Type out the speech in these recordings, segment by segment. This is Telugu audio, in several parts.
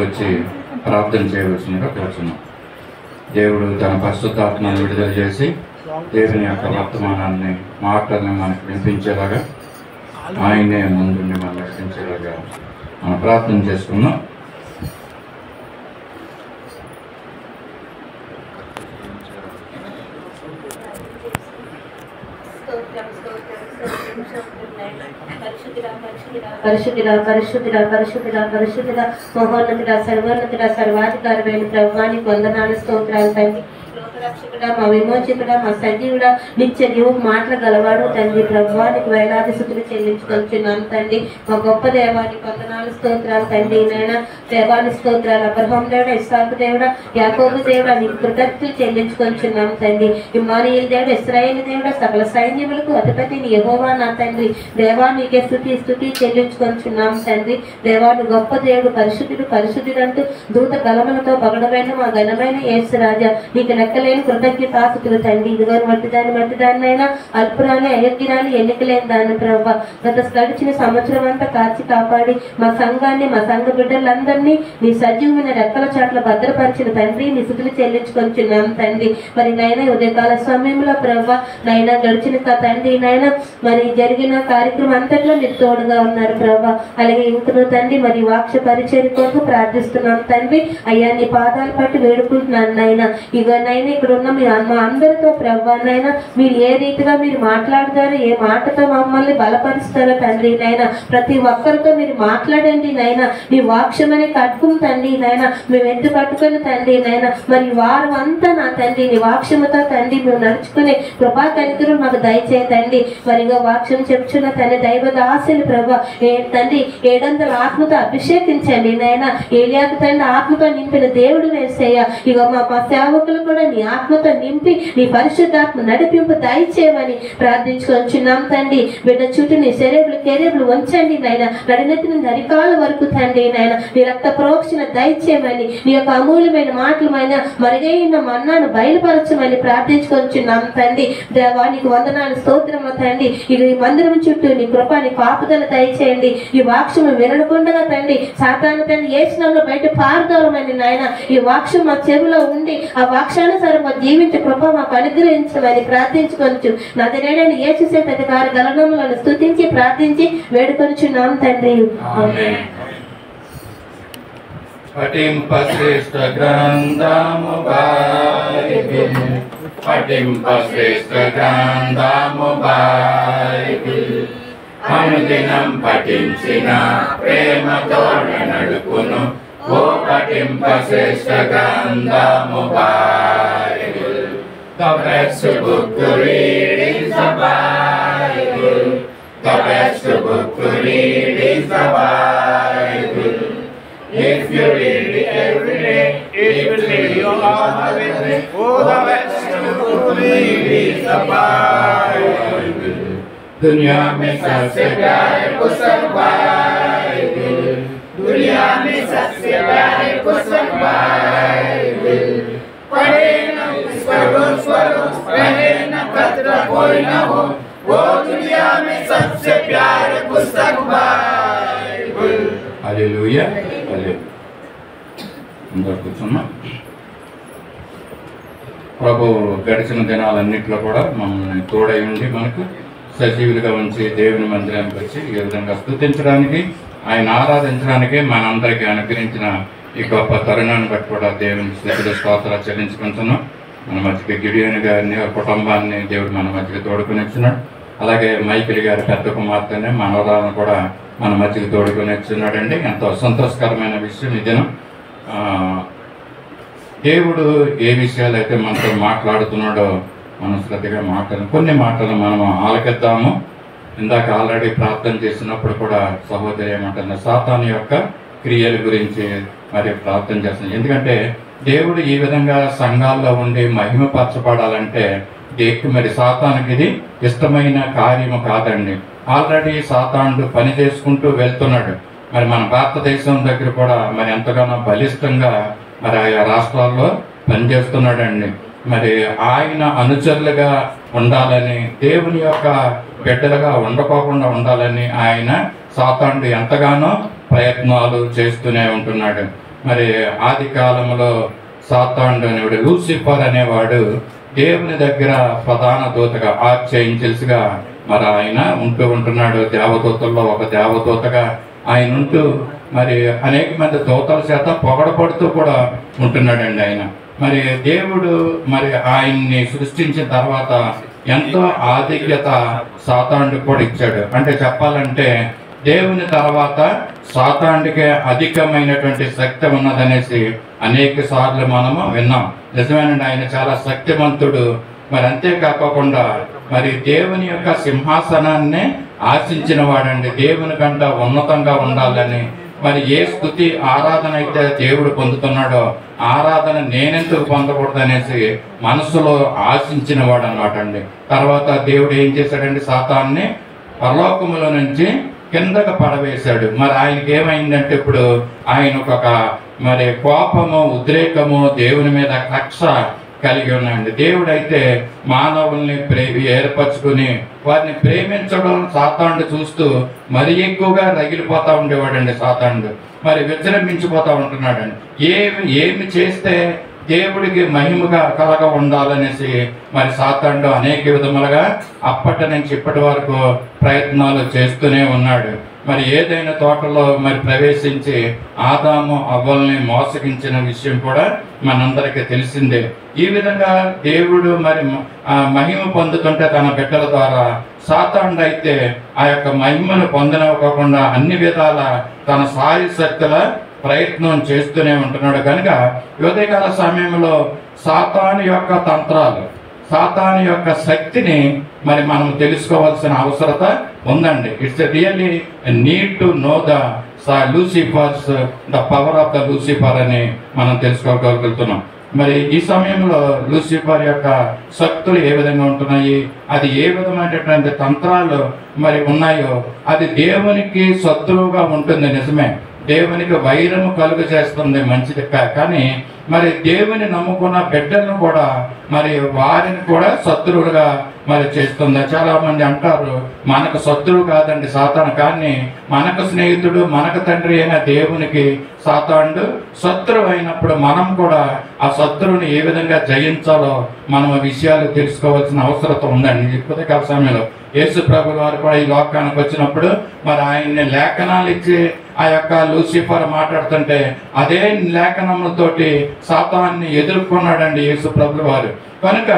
వచ్చి ప్రార్థన చేయవలసిందిగా కోరుచున్నాం. దేవుడు తన పరిశుద్ధాత్మను విడుదల చేసి దేవుని యొక్క వర్తమానాన్ని మాటల్ని మనకు వినిపించేలాగా ఆయనే ముందుండి మనం రక్షించేలాగా మనం ప్రార్థన చేసుకున్నాం. పరిశుద్ధుడా పరిశుద్ధుడా పరిశుద్ధుడా పరిశుద్ధుడా మహోన్నతుడా సర్వోన్నతుడా సర్వాధికారమైన ప్రభువానికి వందనాలు స్తోత్రాలు తండ్రి. లోకరక్షకుడా మా విమోచకుడా మా సజీవుడా నిత్య జీవం మాటలు గలవాడు తండ్రి. ప్రభువానికి వేలాది స్తుతులు చెల్లించుకొచ్చున్నాను తండ్రి. మా గొప్ప దేవానికి వందనాలు స్తోత్రాలు తండ్రి. నాయన దేవాని స్తోత్రాలు. అబ్రహాం దేవుడా, ఇస్సాకు దేవుడా, యాకోబు దేవుడా నీకు కృతజ్ఞతలు చెల్లించుకొచ్చున్నాము తండ్రి. ఇమ్మానుయేలు దేవుడా, ఇశ్రాయేలు దేవుడా, సకల సైన్యములకు అధిపతి నీ యెహోవా నా తండ్రి. దేవా నీకే స్తుతి చెల్లించుకొచ్చున్నాము తండ్రి. దేవాడు గొప్ప దేవుడు, పరిశుద్ధుడు పరిశుద్ధుడు అంటూ దూత గలములతో పగడమైన మా ఘనమైన యేసు రాజా నీకు లెక్కలేని కృతజ్ఞతాస్తుతులు తండ్రి. ఇదిగో మట్టిదాన్నైనా అల్పురాన్ని అయోగ్యరాన్ని ఎన్నికలేని దాన్ని ప్రభావ గడిచిన సంవత్సరం అంతా కాచి కాపాడి మా సంఘాన్ని మా సంఘ బిడ్డలందరినీ నీ సజీవమైన రెక్కల చాట్ల భద్రపరిచిన తండ్రి నీ స్తుతులు చెల్లించుకొచ్చున్నాం తండ్రి. మరి నాయన ఉదయకాల సమయంలో ప్రభావ నైనా గడిచిన తండ్రి నాయన మరి జరిగిన కార్యక్రమం అంతట్లో మీరు తోడుగా ఉన్నారు ప్రభావ. అలాగే ఇంకను తండ్రి మరి వాక్ష పరిచయం కొరకు ప్రార్థిస్తున్నాం తండ్రి. అయ్యా నీ పాదాలు పట్టి వేడుకుంటున్నాను నాయన. ఇక నైనా ఇక్కడ ఉన్న మా అందరితో ప్రభావ నైనా మీరు ఏ రీతిగా మీరు మాట్లాడతారో ఏ మాటతో మమ్మల్ని బలపరుస్తారో తండ్రి నైనా ప్రతి ఒక్కరితో మీరు మాట్లాడండి నైనా. నీ వాక్యమని కట్టుకుని తండ్రి నైనా మేము ఎత్తు పట్టుకొని తండ్రి నైనా మరి వారం అంతా నా తండ్రి నీ వాక్యముతో తండ్రి మేము నడుచుకునే కృపా కనికరు మాకు దయచేయండి. మరిగా వాక్యం చెప్పుచున్న తండ్రి దైవ దాసులు ప్రభా తండ్రి 700 ఆత్మతో అభిషేకించండి నాయన. ఏలియాకు తండ్రి ఆత్మతో నింపిన దేవుడు వేసేయ. ఇక మా సేవకులు కూడా నీ ఆత్మతో నింపి నీ పరిశుద్ధాత్మ నడిపింపు దయచేయమని ప్రార్థించుకొచ్చున్నాం తండ్రి. బిడ్డ చుట్టూ నీ కెరేబులు ఉంచండి నాయన. నడినెత్తి నుండి అరికాల వరకు తండ్రి నాయన నీ రక్త ప్రోక్షణ దయచేయమని నీ యొక్క అమూల్యమైన మాటలమైన మరుగైన మన్నాను బయలుపరచమని ప్రార్థించుకొచ్చున్నాం తండ్రి. దేవానికి వందనాలు స్తోత్రము తండ్రి. ఇక ఈ మందిరం చుట్టూ నీ కృపాని కాపుదల దయచేయండి. ఈ వాక్యము వినకుండా తండ్రి సాతాను తండ్రి ఏసునామములో బయట పారదోలమని నాయన ఈ వాక్యం మా చెవిలో ఉండి ఆ వాక్యానుసారం మా జీవించే కృప మాకు అనుగ్రహించమని ప్రార్థించుకొచ్చు. నజరేయుడైన యేసు అధికార గలనములను స్తుతించి ప్రార్థించి వేడుకొనుచున్నాం తండ్రి. ఆమేన్. పఠింపశ్రేష్ఠ గ్రంథము బైబిల్, పఠింపశ్రేష్ఠ గ్రంథము బైబిల్, అనుదినం పఠించిన ప్రేమతో నడుపును ఓ పఠింపశ్రేష్ఠ గ్రంథము Bible. The best book to read is the Bible. The best book to read is the Bible. If you read it every day, it will be your holiday. Oh, the best book to read is the Bible. दुनिया में सबसे प्यारे पुस्तक बाइबल, दुनिया में सबसे प्यारे पुस्तक बाइबल. पढ़े न उसका रोज पढ़े न कतरा कोई न हो, वो दुनिया में सबसे प्यारे पुस्तक बाइबल. Hallelujah hallelujah. అందరూ కూర్చున్నాం. ప్రభు గడిచిన దినాలన్నింటిలో కూడా మమ్మల్ని తోడై ఉండి మనకు సజీవులుగా ఉంచి దేవుని మందిరానికి వచ్చి ఈ విధంగా స్తుతించడానికి ఆయన ఆరాధించడానికి మనందరికీ అనుగ్రహించిన ఈ గొప్ప తరుణాన్ని బట్టి కూడా దేవుని స్తుతులు స్తోత్రాలు చెల్లించుకుంటున్నాం. మన మధ్యకి గిడియోని గారిని కుటుంబాన్ని దేవుడు మన మధ్యకి తోడుకొని ఇచ్చినాడు. అలాగే మైకిలి గారి పెద్ద కుమార్తెని మనవరాలను కూడా మన మధ్యకి తోడుకొని ఇచ్చినాడండి. ఎంతో సంతోషకరమైన విషయం ఈ దినం. దేవుడు ఏ విషయాలు అయితే మనతో మాట్లాడుతున్నాడో మనం శ్రద్ధగా కొన్ని మాటలు మనం ఆలకిద్దాము. ఇందాక ఆల్రెడీ ప్రార్థన చేసినప్పుడు కూడా సహోదరి ఏమంటుంది, సాతాను యొక్క క్రియల గురించి మరి ప్రార్థన చేస్తున్నాం. ఎందుకంటే దేవుడు ఈ విధంగా సంఘాల్లో ఉండి మహిమపరచబడాలంటే మరి సాతానుకి ఇది ఇష్టమైన కార్యము కాదండి. ఆల్రెడీ సాతానుడు పని చేసుకుంటూ వెళ్తున్నాడు. మరి మన భారతదేశం దగ్గర కూడా మరి ఎంతగానో బలిష్టంగా మరి ఆయా రాష్ట్రాల్లో పనిచేస్తున్నాడండి. మరి ఆయన అనుచరులుగా ఉండాలని, దేవుని యొక్క బిడ్డలుగా ఉండకోకుండా ఉండాలని ఆయన సాతానుడు ఎంతగానో ప్రయత్నాలు చేస్తూనే ఉంటున్నాడు. మరి ఆది కాలంలో సాతానుడు అనేవాడు, లూసిఫర్ అనేవాడు దేవుని దగ్గర ప్రధాన దూతగా, ఆర్చ్ ఏంజెల్స్గా మరి ఆయన ఉంటున్నాడు. దేవదూతల్లో ఒక దేవదూతగా ఆయన ఉంటూ మరి అనేక మంది దూతల చేత పొగడపడుతూ కూడా ఉంటున్నాడండి ఆయన. మరి దేవుడు మరి ఆయన్ని సృష్టించిన తర్వాత ఎంతో ఆధిక్యత సాతానుడికి కూడా ఇచ్చాడు. అంటే చెప్పాలంటే దేవుని తర్వాత సాతానుడికే అధికమైనటువంటి శక్తి ఉన్నదనేసి అనేక సార్లు మనము విన్నాం. నిజమేనండి, ఆయన చాలా శక్తిమంతుడు. మరి అంతేకాకుండా మరి దేవుని యొక్క సింహాసనాన్ని ఆశించిన వాడండి. దేవుని కంటే ఉన్నతంగా ఉండాలని, మరి ఏ స్తుతి ఆరాధన అయితే దేవుడు పొందుతున్నాడో ఆరాధన నేనెందుకు పొందకూడదు అనేసి మనసులో ఆశించిన వాడు అనమాట అండి. తర్వాత దేవుడు ఏం చేశాడండి, సాతాన్ని పరలోకములో నుంచి కిందకు పడవేశాడు. మరి ఆయనకి ఏమైందంటే ఇప్పుడు ఆయన ఒక మరి కోపము, ఉద్రేకము, దేవుని మీద కక్ష కలిగి ఉన్నాయండి. దేవుడైతే మానవుల్ని ఏర్పరచుకుని వారిని ప్రేమించడం సాతానుడు చూస్తూ మరి ఎక్కువగా రగిలిపోతూ ఉండేవాడండి. సాతానుడు మరి విజృంభించిపోతూ ఉంటున్నాడండి. ఏమి చేస్తే దేవుడికి మహిమగా కలగా ఉండాలనేసి మరి సాతానుడు అనేక విధములుగా అప్పటి నుంచి ఇప్పటి వరకు ప్రయత్నాలు చేస్తూనే ఉన్నాడు. మరి ఏదైనా తోటలో మరి ప్రవేశించి ఆదాము అవ్వల్ని మోసగించిన విషయం కూడా మనందరికీ తెలిసిందే. ఈ విధంగా దేవుడు మరి మహిమ పొందుతుంటే తన బిడ్డల ద్వారా సాతానుడు అయితే ఆ యొక్క మహిమను పొందనివ్వకుండా అన్ని విధాల తన సాయశక్తుల ప్రయత్నం చేస్తూనే ఉంటున్నాడు. కనుక ఉదయకాల సమయంలో సాతాను యొక్క తంత్రాలు, సాతాను యొక్క శక్తిని మరి మనం తెలుసుకోవాల్సిన అవసరత ఉందండి. It's really need to know the Lucifers, the power of the Lucifer అని మనం తెలుసుకోగలుగుతున్నాం. మరి ఈ సమయంలో లూసిఫర్ యొక్క శక్తులు ఏ విధంగా ఉంటున్నాయి, అది ఏ విధమైనటువంటి తంత్రాలు మరి ఉన్నాయో, అది దేవునికి శత్రువుగా ఉంటుంది. నిజమే, దేవునికి వైరము కలుగు చేస్తుంది, మంచిది. కానీ మరి దేవుని నమ్ముకున్న బిడ్డలను కూడా మరి వారిని కూడా శత్రువులుగా మరి చేస్తుంది. చాలా మంది అంటారు మనకు శత్రువు కాదండి సాతాను, కానీ మనకు స్నేహితుడు, మనకు తండ్రి అయిన దేవునికి సాతానుడు శత్రువు అయినప్పుడు మనం కూడా ఆ శత్రువుని ఏ విధంగా జయించాలో మనం ఆ విషయాలు తెలుసుకోవాల్సిన అవసరం ఉందండి. ఇప్పటికే ఆ సమయంలో యేసు ప్రభుల వారు కూడా ఈ లోకానికి వచ్చినప్పుడు మరి ఆయన్ని లేఖనాలు ఇచ్చి ఆ యొక్క లూసిఫర్ మాట్లాడుతుంటే అదే లేఖనములతోటి సాతాన్ని ఎదుర్కొన్నాడండి యేసు ప్రభుల వారు. కనుక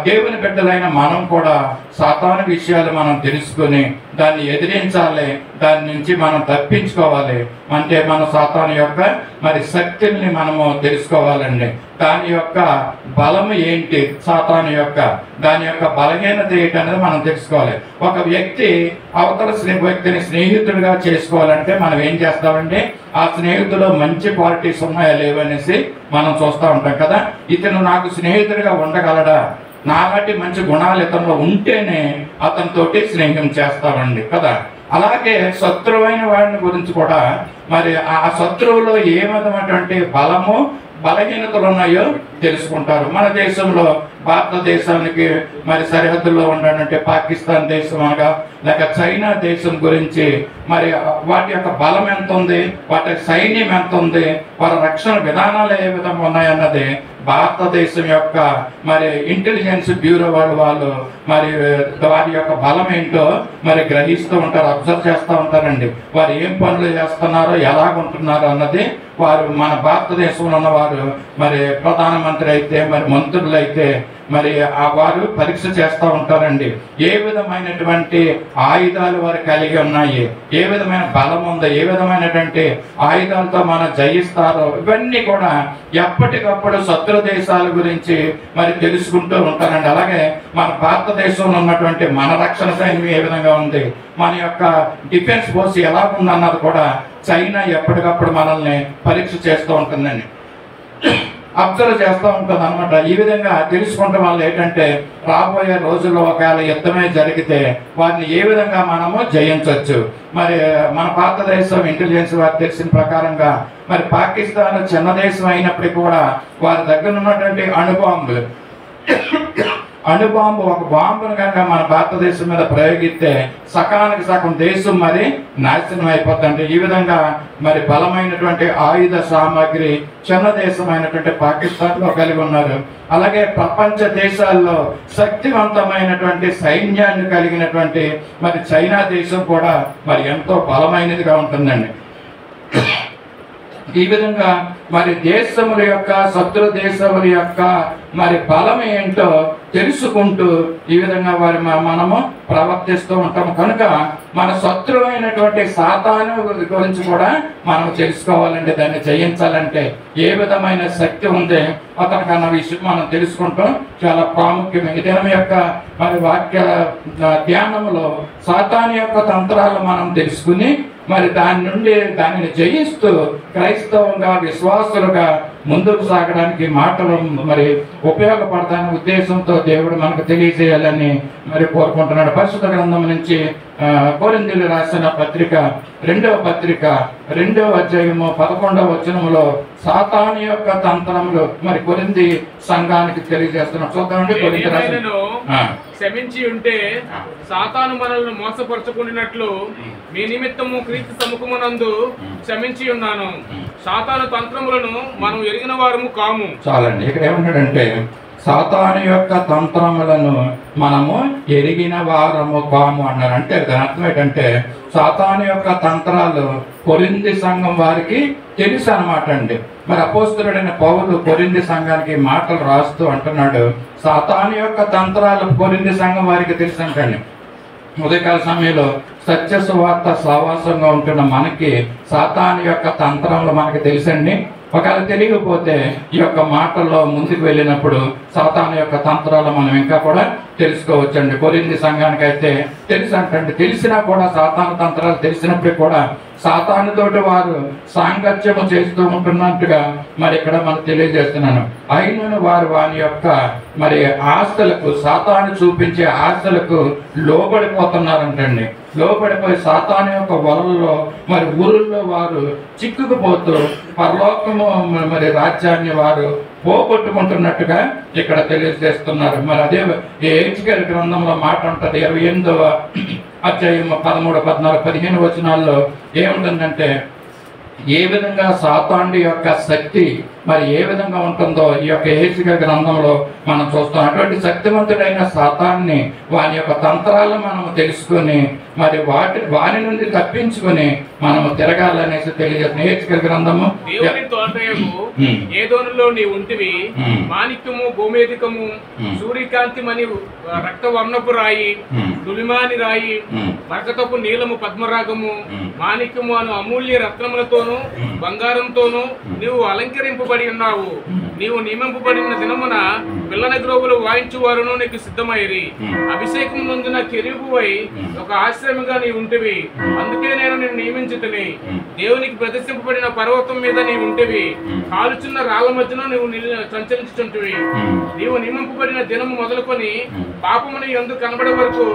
దేవుని బిడ్డలైన మనం కూడా సాతాను విషయాలు మనం తెలుసుకొని దాన్ని ఎదిరించాలి, దాని నుంచి మనం తప్పించుకోవాలి. అంటే మన సాతాను యొక్క మరి శక్తుల్ని మనము తెలుసుకోవాలండి. దాని యొక్క బలము ఏంటి, సాతాను యొక్క దాని యొక్క బలహీనత ఏంటి అనేది మనం తెలుసుకోవాలి. ఒక వ్యక్తి అవతల వ్యక్తిని స్నేహితుడిగా చేసుకోవాలంటే మనం ఏం చేస్తామంటే ఆ స్నేహితుడు మంచి క్వాలిటీస్ ఉన్నాయా లేవనేసి మనం చూస్తూ ఉంటాం కదా. ఇతను నాకు స్నేహితుడిగా ఉండగలడా, నాలాంటి మంచి గుణాలు ఇతనిలో ఉంటేనే అతనితోటి స్నేహం చేస్తామండి కదా. అలాగే శత్రువైన వాడిని గురించి కూడా మరి ఆ శత్రువులో ఏ విధమైనటువంటి బలము, బలహీనతలు ఉన్నాయో తెలుసుకుంటారు. మన దేశంలో భారతదేశానికి మరి సరిహద్దుల్లో ఉండనంటే పాకిస్తాన్ దేశం అనగా లేక చైనా దేశం గురించి మరి వాటి యొక్క బలం ఎంత ఉంది, వాటి సైన్యం ఎంత ఉంది, వారి రక్షణ విధానాలు ఏ విధంగా ఉన్నాయన్నది భారతదేశం యొక్క మరి ఇంటెలిజెన్స్ బ్యూరో వాళ్ళు మరి వారి యొక్క బలం ఏంటో మరి గ్రహిస్తూ ఉంటారు, అబ్జర్వ్ చేస్తూ ఉంటారండి. వారు ఏం పనులు చేస్తున్నారో, ఎలాగుంటున్నారో అన్నది వారు మన భారతదేశంలో ఉన్నవారు మరి ప్రధానమంత్రి అయితే మరి మంత్రులు అయితే మరి వారు పరీక్ష చేస్తూ ఉంటారండి. ఏ విధమైనటువంటి ఆయుధాలు వారు కలిగి ఉన్నాయి, ఏ విధమైన బలం ఉందో, ఏ విధమైనటువంటి ఆయుధాలతో మనం జయిస్తారో, ఇవన్నీ కూడా ఎప్పటికప్పుడు శత్రు దేశాల గురించి మరి తెలుసుకుంటూ ఉంటారండి. అలాగే మన భారతదేశంలో ఉన్నటువంటి మన రక్షణ సైన్యం ఏ విధంగా ఉంది, మన యొక్క డిఫెన్స్ ఫోర్స్ ఎలా ఉందన్నది కూడా చైనా ఎప్పటికప్పుడు మనల్ని పరీక్ష చేస్తూ ఉంటుందండి, అబ్జర్వ్ చేస్తూ ఉంటుంది అనమాట. ఈ విధంగా తెలుసుకుంటే వాళ్ళు ఏంటంటే రాబోయే రోజుల్లో ఒకవేళ యుద్ధమే జరిగితే వారిని ఏ విధంగా మనము జయించవచ్చు. మరి మన భారతదేశం ఇంటెలిజెన్స్ వారు తెలిసిన ప్రకారంగా మరి పాకిస్తాన్ చిన్న దేశం అయినప్పటికీ కూడా వారి దగ్గర ఉన్నటువంటి అణుబాంబులు అణుబాంబు, ఒక బాంబును కనుక మన భారతదేశం మీద ప్రయోగిస్తే సకానికి సగం దేశం మరి నాశనం అయిపోతుంది. ఈ విధంగా మరి బలమైనటువంటి ఆయుధ సామాగ్రి చిన్న దేశమైనటువంటి పాకిస్తాన్లో కలిగి ఉన్నారు. అలాగే ప్రపంచ దేశాల్లో శక్తివంతమైనటువంటి సైన్యాన్ని కలిగినటువంటి మరి చైనా దేశం కూడా మరి ఎంతో బలమైనదిగా ఉంటుందండి. ఈ విధంగా మరి దేశముల యొక్క, శత్రు దేశముల యొక్క మరి బలం ఏంటో తెలుసుకుంటూ ఈ విధంగా మనము ప్రవర్తిస్తూ ఉంటాము. కనుక మన శత్రువైనటువంటి సాతాను గురించి కూడా మనం తెలుసుకోవాలంటే, దాన్ని జయించాలంటే ఏ విధమైన శక్తి ఉంది అతనికి అన్న విషయం మనం తెలుసుకుంటాం చాలా ప్రాముఖ్యం. ఈ దినం యొక్క మరి వాక్య ధ్యానంలో సాతాను యొక్క తంత్రాలు మనం తెలుసుకుని మరి దానిని జయిస్తూ క్రైస్తవంగా, విశ్వాసులుగా ముందుకు సాగడానికి మాటలు మరి ఉపయోగపడతానే ఉద్దేశంతో దేవుడు మనకు తెలియజేయాలని మరి కోరుకుంటున్నాడు. పరిశుద్ధ గ్రంథం నుంచి కొరింథీయులకు రాసిన పత్రిక 2వ పత్రిక 2వ అధ్యాయము 11వ వచనములో సాతాను యొక్క తంత్రములు మరి కొరింథీ సంఘానికి తెలియజేస్తున్నాడు. చూద్దామండి. కొరింథీ రాసిన క్షమించి ఉంటే సాతాను మనల్ని మోసపరచుకున్నట్లు మీ నిమిత్తము క్రీస్తు సముఖమునందు క్షమించి ఉన్నాను. సాతాను తంత్రములను మనం ఎరిగిన వారము కాము. చాలండి. ఇక్కడ ఏమన్నాడంటే సాతాను యొక్క తంత్రములను మనము ఎరిగిన వారము కాము అన్నారు. అంటే దాని అర్థం ఏంటంటే సాతాను యొక్క తంత్రాలు కొరింథీ సంఘం వారికి తెలుసు అన్నమాట అండి. మరి అపోస్తలుడైన పౌలు కొరింథీ సంఘానికి మాటలు రాస్తూ అంటున్నాడు, సాతాను యొక్క తంత్రాలు కొరింథీ సంఘం వారికి తెలుసు అంటండి. ఉదయకాల సమయంలో సత్య సువార్త సహవాసంగా ఉంటున్న మనకి సాతాను యొక్క తంత్రములు మనకి తెలుసండి. ఒకవేళ తెలియకపోతే ఈ యొక్క మాటల్లో ముందుకు వెళ్ళినప్పుడు సాతాను యొక్క తంత్రాలు మనం ఇంకా కూడా తెలుసుకోవచ్చండి. కొరింథీ సంఘానికి అయితే తెలుసు అంటండి. తెలిసినా కూడా సాతాను తంత్రాలు తెలిసినప్పుడు కూడా సాతానుతోటి వారు సాంగత్యము చేస్తూ ఉంటున్నట్టుగా మరి ఇక్కడ మనం తెలియజేస్తున్నాను. అయినను వారు వాని యొక్క మరి ఆస్తులకు, సాతాను చూపించే ఆస్తులకు లోబడిపోతున్నారంటండి. లోబడిపోయి సాతాను యొక్క వలల్లో మరి ఊరుల్లో వారు చిక్కుకుపోతూ పరలోకము మరి రాజ్యాన్ని వారు పోగొట్టుకుంటున్నట్టుగా ఇక్కడ తెలియజేస్తున్నారు. మరి అదే హెచ్కేల్ గ్రంథంలో మాట ఉంటుంది. 28వ అధ్యాయము 13, 14, 15 వచనాల్లో ఏముంటుందంటే ఏ విధంగా సాతాను యొక్క శక్తి మరి ఏ విధంగా ఉంటుందో ఈ యొక్క హెచ్కేల్ గ్రంథంలో మనం చూస్తాం. అటువంటి శక్తివంతుడైన సాతాన్ని వాని యొక్క తంత్రాలను మనము తెలుసుకొని మరి వాని నుండి తప్పించుకొని మనము తిరగాలనేసి తెలియజేస్తుంది హెచ్కేల్ గ్రంథము. దేవుని తోటయము ఏదోనులో నీ ఉంటివి, మాణిక్యము, గోమేధికము, సూర్యకాంతి మని రక్తవర్ణపు రాయి, తులిమాని రాయి, మరకతపు నీలము, పద్మరాగము, మాణిక్యము అను అమూల్య రత్నములతోనూ బంగారంతోనూ నీవు అలంకరింపబడి ఉన్నావు. నీవు నియమింపబడిన దినమున పిల్లన గ్రోవులు వాయించువారును నీకు సిద్ధమైరి. అభిషేకం నొందిన కెరూబువై ఒక ఆశ్రమంగా నీ ఉంటివి. అందుకే నేను నిన్ను నియమించుతని. దేవునికి ప్రదర్శింపబడిన పర్వతం మీద నీ ఉంటివి. కాలుచున్న రాళ్ల మధ్యలో నువ్వు సంచరించుచుంటివి. నీవు నియమింపబడిన దినము మొదలుకొని పాపముని ఎందుకు కనబడే వరకు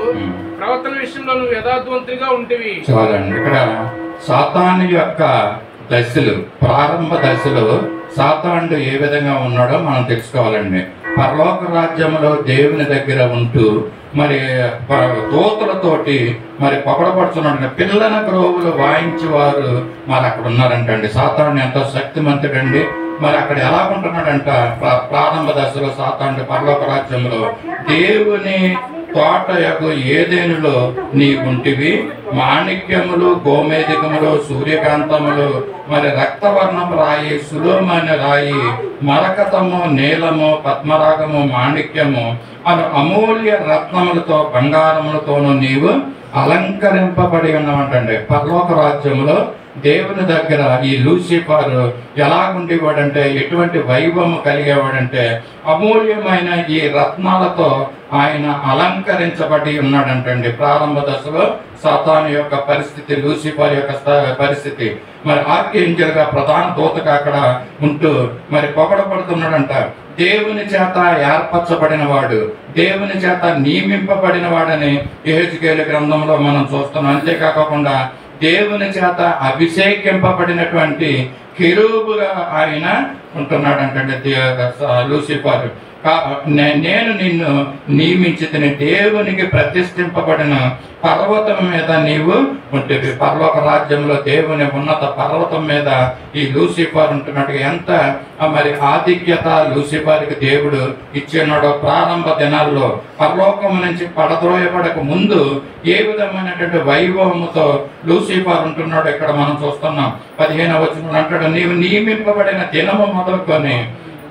ప్రవర్తన విషయంలో నువ్వు యథార్థవంతుడిగా ఉంటివి. ఇక్కడ సాతాను యొక్క దశలు, ప్రారంభ దశలో సాతానుడు ఏ విధంగా ఉన్నాడో మనం తెలుసుకోవాలండి. పరలోక రాజ్యంలో దేవుని దగ్గర ఉంటూ మరి దూతలతోటి మరి పొగడపడుతున్నాడు. పిల్లల గ్రోవులు వాయించేవారు మరి అక్కడ ఉన్నారంటండి. సాతానుడు ఎంతో శక్తిమంతుడండి. మరి అక్కడ ఎలా ఉంటున్నాడంట ప్రారంభ దశలో సాతానుడు పరలోక రాజ్యంలో దేవుని తోట యొక్క ఏదేనులో నీ ఉంటివి. మాణిక్యములు, గోమేధికములు, సూర్యకాంతములు, మరి రక్తవర్ణము రాయి, సులోమని రాయి, మరకతము, నీలము, పద్మరాగము, మాణిక్యము అను అమూల్య రత్నములతో బంగారములతోనూ నీవు అలంకరింపబడి ఉన్నామంటండి. పరలోక రాజ్యములో దేవుని దగ్గర ఈ లూసిఫర్ ఎలాగుండేవాడంటే, ఎటువంటి వైభవం కలిగేవాడంటే అమూల్యమైన ఈ రత్నాలతో ఆయన అలంకరించబడి ఉన్నాడంటండి. ప్రారంభ దశలో సాతాను యొక్క పరిస్థితి, లూసిఫర్ యొక్క పరిస్థితి మరి ఆర్కేంజల్ గా ప్రధాన దూతగా అక్కడ ఉంటూ మరి పొగడపడుతున్నాడంట. దేవుని చేత ఏర్పరచబడిన వాడు, దేవుని చేత నియమింపబడిన వాడని యెహెజ్కేలు గ్రంథంలో మనం చూస్తున్నాం. అంతేకాకుండా దేవుని చేత అభిషేకింపబడినటువంటి కెరూబుగా ఆయన ఉంటున్నాడు అంటే లూసిఫర్, నేను నిన్ను నియమించితిని, దేవునికి ప్రతిష్ఠింపబడిన పర్వతం మీద నీవు ఉంటివి. పరలోక రాజ్యంలో దేవుని ఉన్నత పర్వతం మీద ఈ లూసిఫర్ ఉంటున్నట్టుగా ఎంత మరి ఆధిక్యత లూసిఫర్కి దేవుడు ఇచ్చినాడో. ప్రారంభ దినాల్లో పరలోకం నుంచి పడద్రోయబడక ముందు ఏ విధమైనటువంటి వైభవముతో లూసిఫర్ ఉంటున్నాడు ఇక్కడ మనం చూస్తున్నాం. 15వ వచనంలో అంటాడు, నీవు నియమింపబడిన దినము మొదలుకొని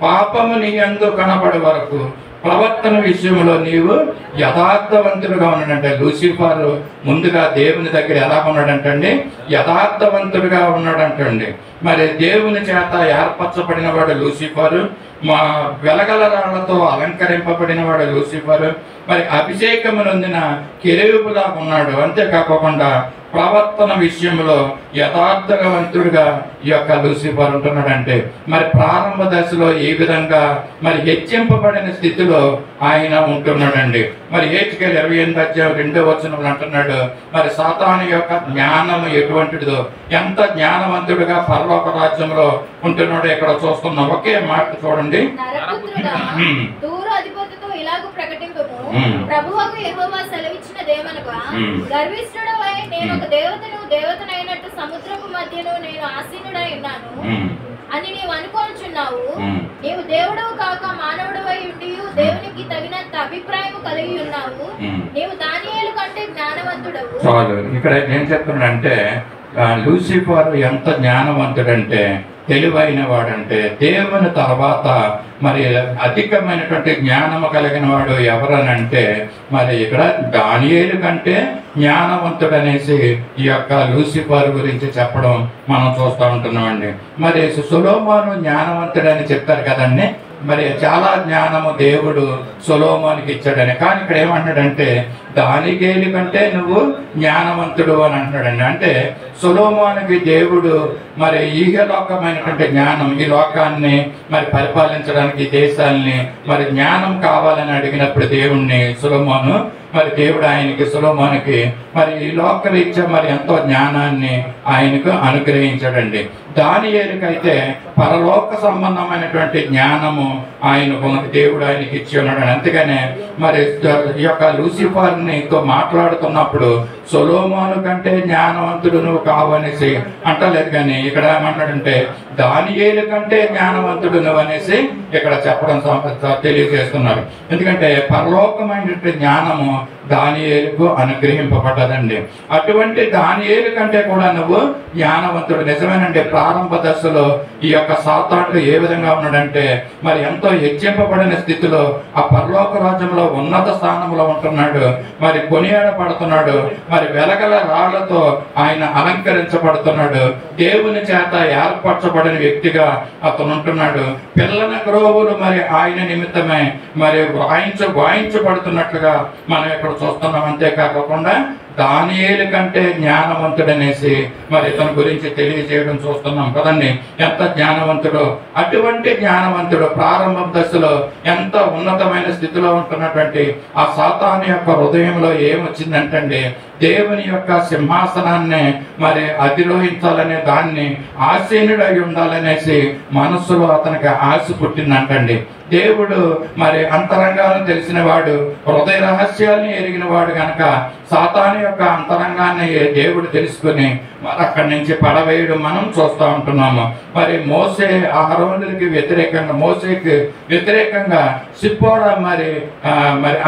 పాపము నీ యందు కనబడే వరకు ప్రవర్తన విషయంలో నీవు యథార్థవంతుడుగా ఉన్నాడంటే. లూసిఫర్ ముందుగా దేవుని దగ్గర ఎలా ఉన్నాడంటండి? యథార్థవంతుడుగా ఉన్నాడంటండి. మరి దేవుని చేత ఏర్పరచబడిన వాడు లూసిఫర్, మా వెలగల రాళ్లతో అలంకరింపబడిన వాడు లూసిఫర్, మరి అభిషేకము నొందిన కెరూబులా ఉన్నాడు. అంతేకాకుండా ప్రవర్తన విషయంలో యథార్థవంతుడిగా ఈ యొక్క లూసిఫర్ ఉంటున్నాడంటే, మరి ప్రారంభ దశలో ఈ విధంగా మరి హెచ్చింపబడిన స్థితిలో ఆయన ఉంటున్నాడండి. మరి హెచ్కేల్ 28:2 అంటున్నాడు, మరి సాతాను యొక్క జ్ఞానము ఎటువంటిదో, ఎంత జ్ఞానవంతుడిగా పరలోక రాజ్యంలో ఉంటున్నాడో ఇక్కడ చూస్తున్నాం. ఒకే మాట చూడండి. ప్రభువుకు యెహోవా సెలవిచ్చినదేమనగా, గర్విష్ఠుడవై నేను ఒక దేవతనైనట్టు సముద్రపు మధ్యలో నేను ఆసీనుడై ఉన్నాను అని నీవు అనుకొనుచున్నావు. నీవు దేవుడవు కాక మానవుడవై ఉండి దేవునికి తగినంత అభిప్రాయం కలిగి ఉన్నావు. నీవు దానియేలు కంటే జ్ఞానవంతుడవు. చాలు. ఇక్కడ ఏం చెప్తున్నాడంటే లూసిఫర్ ఎంత జ్ఞానవంతుడంటే, తెలివైన వాడంటే, దేవుని తర్వాత మరి అధికమైనటువంటి జ్ఞానము కలిగిన వాడు ఎవరనంటే మరి ఇక్కడ దానియేలు కంటే జ్ఞానవంతుడు అనేసి ఈ యొక్క లూసిఫర్ గురించి చెప్పడం మనం చూస్తూ ఉంటున్నామండి. మరి సొలొమోను జ్ఞానవంతుడని చెప్తారు కదండి. మరి చాలా జ్ఞానము దేవుడు సొలొమోనుకి ఇచ్చాడని. కానీ ఇక్కడ ఏమంటాడంటే దానియేలు కంటే నువ్వు జ్ఞానవంతుడు అని అంటున్నాడండి. అంటే సొలొమోనుకి దేవుడు మరి ఈహలోకమైనటువంటి జ్ఞానం, ఈ లోకాన్ని మరి పరిపాలించడానికి, ఈ దేశాన్ని మరి జ్ఞానం కావాలని అడిగినప్పుడు దేవుణ్ణి సొలొమోను మరి దేవుడు ఆయనకి సొలొమోనుకి మరి ఈ లోకరీత్యా మరి ఎంతో జ్ఞానాన్ని ఆయనకు అనుగ్రహించాడండి. దానియేలుకైతే పరలోక సంబంధమైనటువంటి జ్ఞానము ఆయనకు దేవుడు ఆయనకి ఇచ్చి ఉన్నాడు. అందుకనే మరి ఈ యొక్క లూసిఫర్నితో మాట్లాడుతున్నప్పుడు సొలొమోను కంటే జ్ఞానవంతుడు నువ్వు కావనేసి అంటలేదు, కానీ ఇక్కడ ఏమన్నాడంటే దానియేలు కంటే జ్ఞానవంతుడు నువ్వు అనేసి ఇక్కడ చెప్పడం తెలియజేస్తున్నారు. ఎందుకంటే పరలోకమైనటువంటి జ్ఞానము దానియేలుకు అనుగ్రహింపబడ్డదండి. అటువంటి దానియేలు కంటే కూడా నువ్వు జ్ఞానవంతుడు. నిజమేనండి. ప్రారంభ దశలో ఈ యొక్క సాతానుడు ఏ విధంగా ఉన్నాడంటే మరి ఎంతో హెచ్చింపబడిన స్థితిలో ఆ పరలోక రాజ్యంలో ఉన్నత స్థానంలో ఉంటున్నాడు. మరి కొనియాడబడుతున్నాడు. మరి వెలగల రాళ్లతో ఆయన అలంకరించబడుతున్నాడు. దేవుని చేత ఏర్పరచబడిన వ్యక్తిగా అతను ఉంటున్నాడు. పిల్లల గ్రోవులు మరి ఆయన నిమిత్తమే మరి వాయించబడుతున్నట్లుగా మనం ఇక్కడ చూస్తున్నాం. అంతేకాకుండా దానియేలు కంటే జ్ఞానవంతుడనేసి మరి ఇతని గురించి తెలియజేయడం చూస్తున్నాం కదండి. ఎంత జ్ఞానవంతుడు! అటువంటి జ్ఞానవంతుడు ప్రారంభ దశలో ఎంత ఉన్నతమైన స్థితిలో ఉంటున్నటువంటి ఆ సాతాను యొక్క హృదయంలో ఏమొచ్చిందంటండి, దేవుని యొక్క సింహాసనాన్ని మరి అధిరోహించాలనే దాన్ని ఆసీనుడై ఉండాలనేసి మనస్సులో అతనికి ఆశ పుట్టిందంటండి. దేవుడు మరి అంతరంగాలను తెలిసిన వాడు, హృదయ రహస్యాన్ని ఎరిగిన వాడు కనుక సాతాను యొక్క అంతరంగాన్ని దేవుడు తెలుసుకుని మరి అక్కడి నుంచి పడవేయడం మనం చూస్తూ ఉంటున్నాము. మరి మోసే అహరోనులకి వ్యతిరేకంగా, మోసేకి వ్యతిరేకంగా సిప్పోరా మరి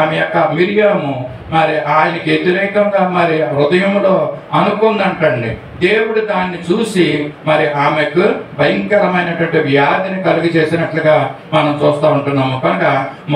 ఆమె యొక్క మిరియాము మరి ఆయనకి వ్యతిరేకంగా మరి హృదయంలో అనుకుందంటండి. దేవుడు దాన్ని చూసి మరి ఆమెకు భయంకరమైనటువంటి వ్యాధిని కలుగు చేసినట్లుగా మనం చూస్తూ ఉంటున్నాము. కనుక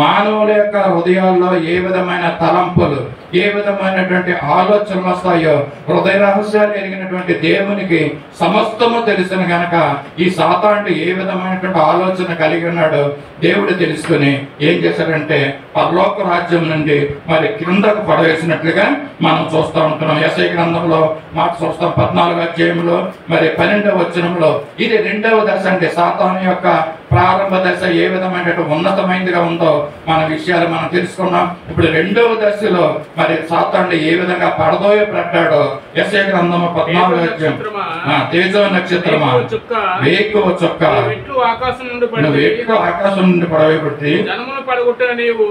మానవుల యొక్క హృదయాల్లో ఏ విధమైన తలంపులు, ఏ విధమైనటువంటి ఆలోచనలు వస్తాయో హృదయ రహస్యాలు ఎరిగినటువంటి దేవునికి సమస్తము తెలిసిన గనక ఈ సాతానుడు ఏ విధమైనటువంటి ఆలోచన కలిగి ఉన్నాడో దేవుడు తెలుసుకుని ఏం చేశాడంటే పరలోక రాజ్యం నుండి మరి క్రిందకు పడవేసినట్లుగా మనం చూస్తూ ఉంటున్నాం. యెషయా గ్రంథంలో మాట చూస్తాం 14వ అధ్యాయంలో మరి 12వ వచనంలో. ఇది రెండవ దశ అంటే సాతాను యొక్క ప్రారంభ దశ ఏ విధమైనటువంటి ఉన్నతమైనదిగా ఉందో మన విషయాలు మనం తెలుసుకున్నాం. ఇప్పుడు రెండవ దశలో మరి సాతానుడు ఏ విధంగా పడదోయబడ్డాడో యెషయా గ్రంథము 14వ అధ్యాయం తేజో నక్షత్రమా వేకువ చుక్క ఎట్లు ఆకాశం నుండి ఆకాశం నుండి పడవేయబడి జనమును పడగొట్టిన నీవు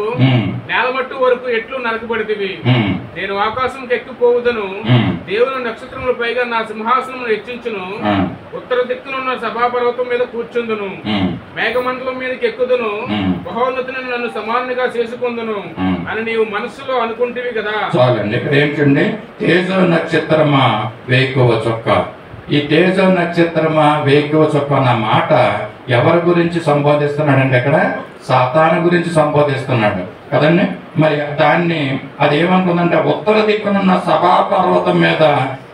నేలమట్టు వరకు ఎట్లు నరకబడితివి. నేను ఆకాశంకి ఎక్కిపోవుదను, దేవుని నక్షత్రముల పైగా నా సింహాసనమును హెచ్చించును, ఉత్తర దిక్కునున్న సభాపర్వతం మీద కూర్చుందును, మేఘమండలం మీదకి ఎక్కుదును, మహోన్నతిని నన్ను సమానంగా చేసుకుందును అని నీవు మనస్సులో అనుకుంటేవి కదా. చాలండి. ఇక్కడ ఏంటండి? తేజో నక్షత్రమా వేకువ చొక్క. ఈ తేజో నక్షత్రమా వేకువ చొక్క అన్న మాట ఎవరి గురించి సంబోధిస్తున్నాడండి? అక్కడ సాతాను గురించి సంబోధిస్తున్నాడు కదండి. మరి దాన్ని అది ఏమంటుందంటే ఉత్తర దిక్కునున్న సభా పర్వతం మీద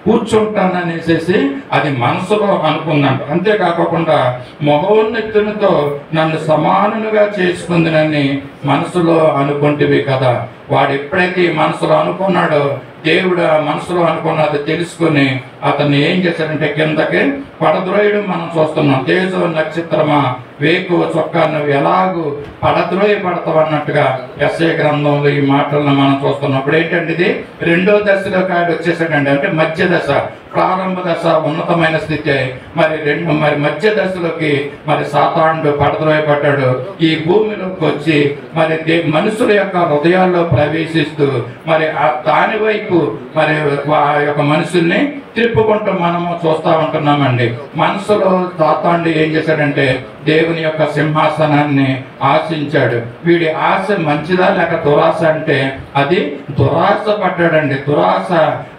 కూర్చుంటాననేసి అది మనసులో అనుకుందంట. అంతేకాకుండా మహోన్నతునితో నన్ను సమానులుగా చేసుకుందినని మనసులో అనుకుంటేవి కదా. వాడు ఎప్పుడైతే మనసులో అనుకున్నాడో దేవుడు మనసులో అనుకున్నది తెలుసుకుని అతన్ని ఏం చేశాడంటే కిందకి పడద్రోయడం మనం చూస్తున్నాం. తేజో నక్షత్రమా వేకువ చొక్కా నువ్వు ఎలాగూ పడద్రోయపడతావు అన్నట్టుగా యెషయా గ్రంథంలో ఈ మాటలను మనం చూస్తున్నాం. ఇప్పుడు ఏంటంటే ఇది రెండో దశలో కాడు వచ్చేసాడండి. అంటే మధ్య దశ, ప్రారంభ దశ ఉన్నతమైన స్థితి. మరి మధ్య దశలోకి మరి సాతానుడు పడద్రోయపడ్డాడు. ఈ భూమిలోకి వచ్చి మరి మనుషుల యొక్క హృదయాల్లో ప్రవేశిస్తూ మరి దాని వైపు మరి ఆ యొక్క మనుషుల్ని తిప్పుకుంటూ మనము చూస్తూ ఉంటున్నామండి. మనసులో సాతానుడు ఏం చేశాడంటే దేవుని యొక్క సింహాసనాన్ని ఆశించాడు. వీడి ఆశ మంచిదా లేక దురాశ అంటే అది దురాశ పడ్డాడండి. దురాశ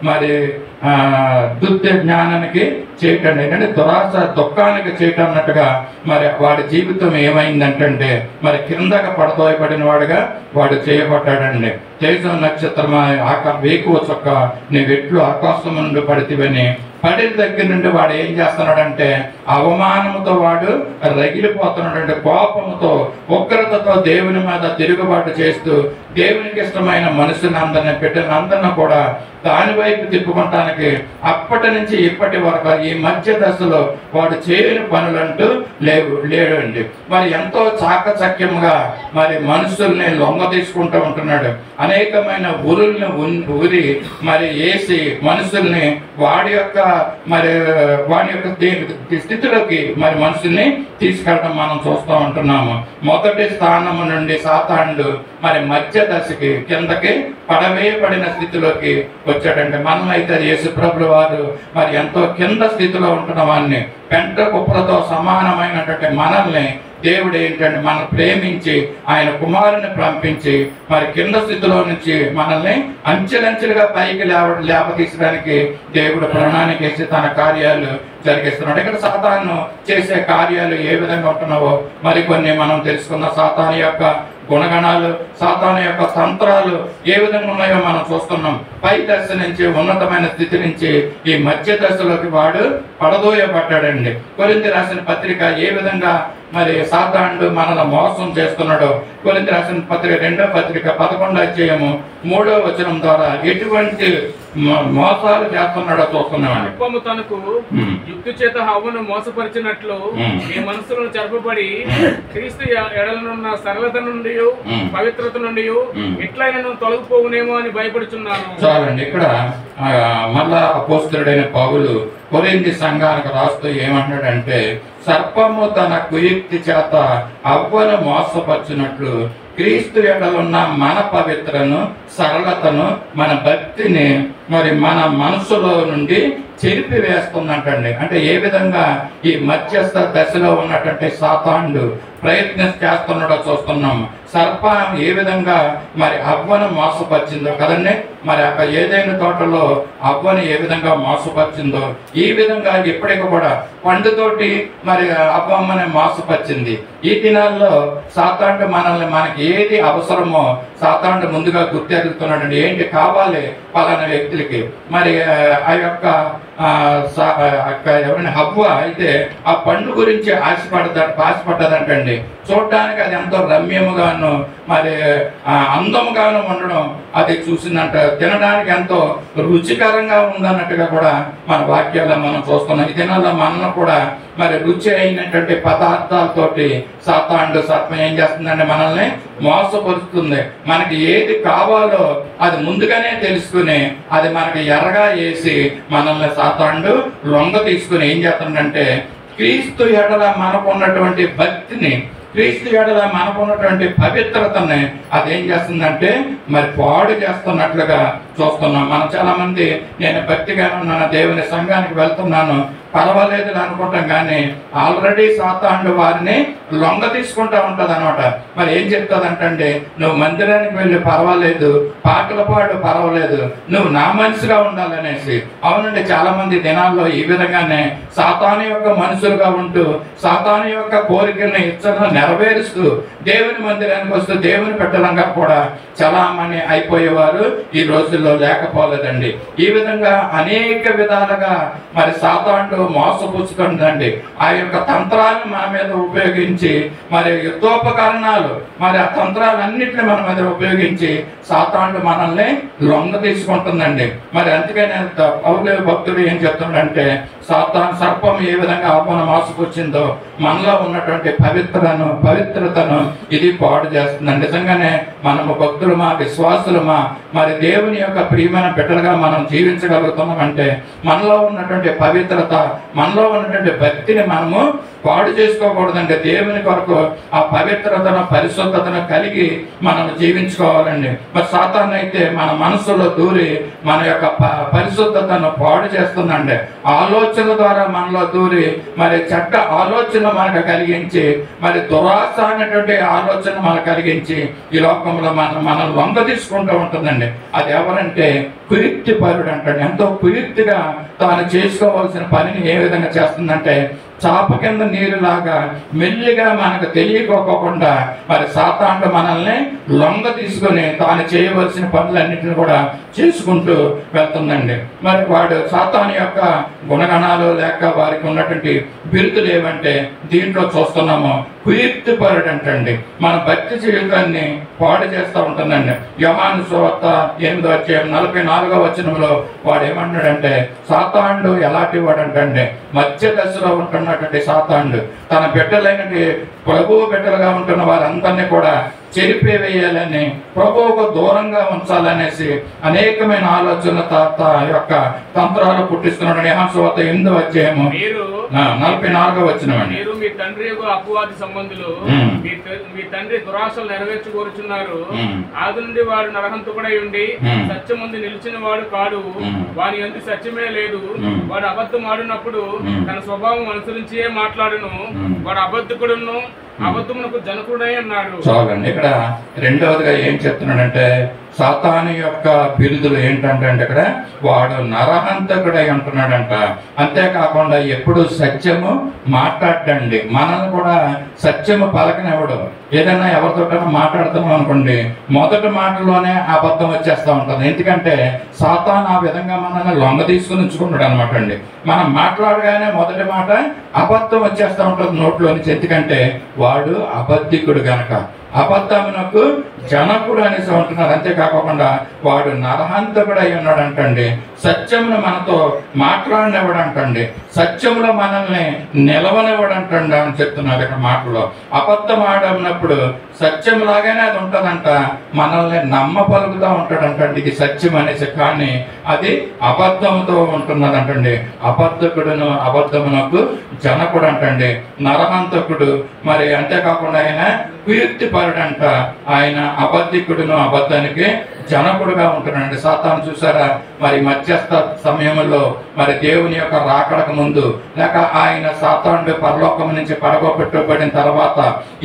మరి దుర్ద జ్ఞానానికి చేయటండి. ఏంటంటే దురాశ దుఃఖానికి చేయటం అన్నట్టుగా మరి వాడి జీవితం ఏమైందంటే మరి కిందకి పడతోయబడిన వాడుగా వాడు చేయబడ్డాడండి. తేజో నక్షత్రమా వేకువ చొక్క నీవెట్లు ఆకాశం నుండి పడితివని పడిన దగ్గర నుండి వాడు ఏం చేస్తున్నాడంటే అవమానంతో వాడు రగిలిపోతున్నాడంటే కోపంతో ఉగ్రతతో దేవుని మీద తిరుగుబాటు చేస్తూ దేవునికి ఇష్టమైన మనుషుని అందరిని పెట్టిన అందరిని కూడా దాని వైపు తిప్పుకోవటానికి అప్పటి నుంచి ఇప్పటి వరకు ఈ మధ్య దశలో వాడు చేయని పనులంటూ లేడండి. మరి ఎంతో చాకచక్యంగా మరి మనుషుల్ని లొంగ తీసుకుంటూ ఉంటున్నాడు. అనేకమైన ఊరుల్ని ఊరి మరి వేసి మనుషుల్ని వాడి యొక్క స్థితిలోకి మరి మనుషుల్ని తీసుకెళ్ళడం మనం చూస్తూ ఉంటున్నాము. మొదటి స్థానము నుండి సాతానుడు మరి మధ్య దశకి కిందకి పడవేయబడిన స్థితిలోకి వచ్చాడంటే మనం అయితే యేసుప్రభుల వారు మరి ఎంతో కింద స్థితిలో ఉంటున్న వాడిని పెంట కుప్పలతో సమానమైనటువంటి మనల్ని దేవుడు ఏంటంటే మనం ప్రేమించి ఆయన కుమారుని పంపించి మరి కింద స్థితిలో నుంచి మనల్ని అంచెలంచెలుగా పైకి లేపతీసడానికి దేవుడు ప్రణాళిక వేసి తన కార్యాలు జరిగిస్తున్నాడు. ఇక్కడ సాతాను చేసే కార్యాలు ఏ విధంగా ఉంటున్నావో మరికొన్ని మనం తెలుసుకున్న సాతాను యొక్క గుణగణాలు, సాతాను యొక్క తంత్రాలు ఏ విధంగా ఉన్నాయో మనం చూస్తున్నాం. పై దశ నుంచి ఉన్నతమైన స్థితి నుంచి ఈ మధ్య దశలోకి వాడు పడదోయబడ్డాడండి. కొరింథీ రాసిన పత్రిక ఏ విధంగా మరి సాతానుడు మనల్ని మోసం చేస్తున్నాడో కొరింథీ రాసిన పత్రిక 2వ పత్రిక 11వ అధ్యాయము 3వ వచనం ద్వారా ఎటువంటి మోసాలు చేస్తున్నాడో చూస్తున్నామండి. తనకు యుక్తి చేత హవ్వను మోసపరిచినట్లు ఈ మనసులను చెరపబడి క్రీస్తు ఎడలనున్న సరళత నుండి పవిత్రత నుండి ఎట్లయినా తొలగిపోవునేమో అని భయపడుచున్నాను. చాలండి. ఇక్కడ మళ్ళా అపోస్తలుడైన పౌలు కొరింథీ సంఘానికి రాస్తూ ఏమంటాడంటే సర్పము తన కుయుక్తి చేత అవ్వను మోసపరిచినట్లు క్రీస్తు ఎడలున్న మన పవిత్రను సరళతను మన భక్తిని మరి మన మనసులో నుండి చెరిపి వేస్తుందంటండి. అంటే ఏ విధంగా ఈ మధ్యస్థ దశలో ఉన్నటువంటి సాతానుడు ప్రయత్నం చేస్తున్నాడో చూస్తున్నాం. సర్పం ఏ విధంగా మరి అవ్వను మోసపరిచిందో కదండి. మరి అక్కడ ఏదైనా తోటలో అవ్వను ఏ విధంగా మోసపరిచిందో ఈ విధంగా ఇప్పటికి కూడా పండుతోటి మరి అవ్వమ్మని మోసపరిచింది. ఈ దినాల్లో సాతానుడు మనకి ఏది అవసరమో సాతానుడు ముందుగా గుర్తెరుగుతున్నాడండి. ఏంటి కావాలి పలానా వ్యక్తులకి మరి ఆ యొక్క ఎవరైనా హవ్వ అయితే ఆ పండు గురించి ఆశపడ్డదంటండి. చూడడానికి అది ఎంతో రమ్యముగాను మరి అందముగాను ఉండడం అది చూసిందంట. తినడానికి ఎంతో రుచికరంగా ఉందన్నట్టుగా కూడా మన వాక్యాల్లో మనం చూస్తున్నాం. ఈ దినాల్లో మనల్ని కూడా మరి రుచి అయినటువంటి పదార్థాలతోటి సాతానుడు సర్పం ఏం చేస్తుందంటే మనల్ని మోసపరుస్తుంది. మనకి ఏది కావాలో అది ముందుగానే తెలుసుకుని అది మనకి ఎర్రగా వేసి మనల్ని సాతానుడు లొంగ తీసుకుని ఏం చేస్తుందంటే క్రీస్తు ఎడల మనకున్నటువంటి భక్తిని, క్రీస్తు ఎడల మనకున్నటువంటి పవిత్రతని అదేం చేస్తుందంటే మరి పాడు చేస్తున్నట్లుగా చూస్తున్నాం. మనం చాలా మంది నేను భక్తిగానే ఉన్నాను, దేవుని సంఘానికి వెళ్తున్నాను, పర్వాలేదు అనుకుంటాం, కానీ ఆల్రెడీ సాతానుడు వారిని లొంగ తీసుకుంటా ఉంటుంది అనమాట. మరి ఏం చెప్తుందంటే నువ్వు మందిరానికి వెళ్ళి పర్వాలేదు, పాటలు పాడు పర్వాలేదు, నువ్వు నా మనిషిగా ఉండాలనేసి. అవునండి, చాలా మంది దినాల్లో ఈ విధంగానే సాతాను యొక్క మనుషులుగా ఉంటూ సాతాను యొక్క కోరికలను ఇచ్చను నెరవేరుస్తూ దేవుని మందిరానికి వస్తూ దేవుని పెట్టడంగా కూడా చలామణి అయిపోయేవారు ఈ రోజుల్లో లేకపోలేదండి. ఈ విధంగా అనేక విధాలుగా మరి సాతానుడు మోసపుచ్చుతుందండి. ఆ యొక్క తంత్రాలను మన మీద ఉపయోగించి మరి యుద్ధోపకరణాలు మరి ఆ తంత్రాలన్నింటినీ మన మీద ఉపయోగించి సాతానుడు మనల్ని లొంగ తీసుకుంటుందండి. మరి అందుకనే పౌలు భక్తుడు ఏం చెప్తున్నాడంటే సర్పం ఏ విధంగా అవమాన మోసపుచ్చిందో మనలో ఉన్నటువంటి పవిత్రతను ఇది పాడు చేస్తుందండి. నిజంగానే మనము భక్తులమా, విశ్వాసులమా, మరి దేవుని యొక్క ప్రియమైన బిడ్డలుగా మనం జీవించగలుగుతున్నామంటే మనలో ఉన్నటువంటి పవిత్రత, మనలో ఉన్నటువంటి భక్తిని మనము పాడు చేసుకోకూడదండి. దేవుని కొరకు ఆ పవిత్రతను, పరిశుద్ధతను కలిగి మనం జీవించుకోవాలండి. మరి సాతాను అయితే మన మనసులో దూరి మన యొక్క పరిశుద్ధతను పాడు చేస్తుందండి. ఆలోచన ద్వారా మనలో దూరి మరి చెడ్డ ఆలోచన మనకు కలిగించి మరి దురాశ అనేటువంటి ఆలోచన మనకు కలిగించి ఈ లోకంలో మనం లొంగ తీసుకుంటూ ఉంటుందండి. అది ఎవరంటే కుయుక్తి పరుడు అంటాడు. ఎంతో కుయుక్తిగా తాను చేసుకోవాల్సిన పనిని ఏ విధంగా చేస్తుందంటే చాప కింద నీరులాగా మెల్లిగా మనకు తెలియకోకుండా మరి సాతానుడు మనల్ని లొంగ తీసుకుని తాను చేయవలసిన పనులన్నింటినీ కూడా చేసుకుంటూ వెళ్తుందండి. మరి వాడు సాతాను యొక్క గుణగణాలు లేక వారికి ఉన్నటువంటి బిరుదులు ఏమంటే దీంట్లో చూస్తున్నాము కుయుక్తి పరుడు అంటండి. మన భక్తి జీవితాన్ని పాడు చేస్తూ ఉంటుందండి. యోహాను సువార్త 8:44 వాడు ఏమంటాడంటే సాతానుడు ఎలాంటి వాడు అంటే మధ్య దశలో ఉంటున్నటువంటి సాతానుడు తన బిడ్డలైనటువంటి ప్రభువు బిడ్డలుగా ఉంటున్న వారందరినీ కూడా చెరిపివేయాలని, ప్రభువుకు దూరంగా ఉంచాలనేసి అనేకమైన ఆలోచనల యొక్క తంత్రాలు పుట్టిస్తున్నాడు. యోహాను సువార్త 8:44 మీరు మీ తండ్రి యొక్క అపవాది సంబంధులు, మీ తండ్రి దురాశలు నెరవేర్చుకోరుచున్నారు. ఆది నుండి వాడు నరహంతకుడై ఉండి సత్యమందు నిలిచిన వాడు కాడు, వాని యందు సత్యమే లేదు. వాడు అబద్ధం ఆడినప్పుడు తన స్వభావం అనుసరించే మాట్లాడును. వాడు అబద్ధకుడును, అబద్ధమునకు జనకుడై అన్నాడు. చాలండి. ఇక్కడ రెండవదిగా ఏం చెప్తున్నాడంటే సాతాను యొక్క బిరుదులు ఏంటంటే ఇక్కడ వాడు నరహంతకుడై అంటున్నాడంట. అంతేకాకుండా ఎప్పుడు సత్యము మాట్లాడండి, మనల్ని కూడా సత్యము పలకనివ్వడు. ఏదైనా ఎవరితో మాట్లాడుతున్నాం అనుకోండి, మొదటి మాటలోనే అబద్ధం వచ్చేస్తూ ఉంటుంది. ఎందుకంటే సాతాను ఆ విధంగా మనల్ని లొంగ తీసుకుని ఉంచుకుంటాడు అనమాట అండి. మనం మాట్లాడగానే మొదటి మాట అబద్ధం వచ్చేస్తూ ఉంటుంది నోట్లో నుంచి. ఎందుకంటే వాడు అబద్ధికుడు గనక, అబద్ధమునకు జనకుడు అనేసి ఉంటున్నారు. అంతేకాకుండా వాడు నరహంతకుడు అయి ఉన్నాడు అంటండి. సత్యమును మనతో మాట్లాడినవాడంటండి, సత్యములో మనల్ని నిలవనివ్వడంటండి అని చెప్తున్నారు ఇక్కడ మాటలో. అబద్ధం ఆడినప్పుడు సత్యం లాగానే అది ఉంటుందంట, మనల్ని నమ్మ పలుకుతూ ఉంటాడంటండి ఇది సత్యం అనేసి. కానీ అది అబద్ధంతో ఉంటున్నదంటండి. అబద్ధకుడును అబద్ధమునకు జనకుడు అంటండి, నరహంతకుడు. మరి అంతేకాకుండా ఆయన కుయుక్తి పరుడంట, ఆయన అబద్ధికుడును అబద్ధానికి జనకుడుగా ఉంటున్నాడు. సాతాను చూసారా, మరి మధ్యస్థ సమయంలో మరి దేవుని యొక్క రాకడకు ముందు లేక ఆయన సాతానుడు పరలోకం నుంచి పడగొట్టబడిన తర్వాత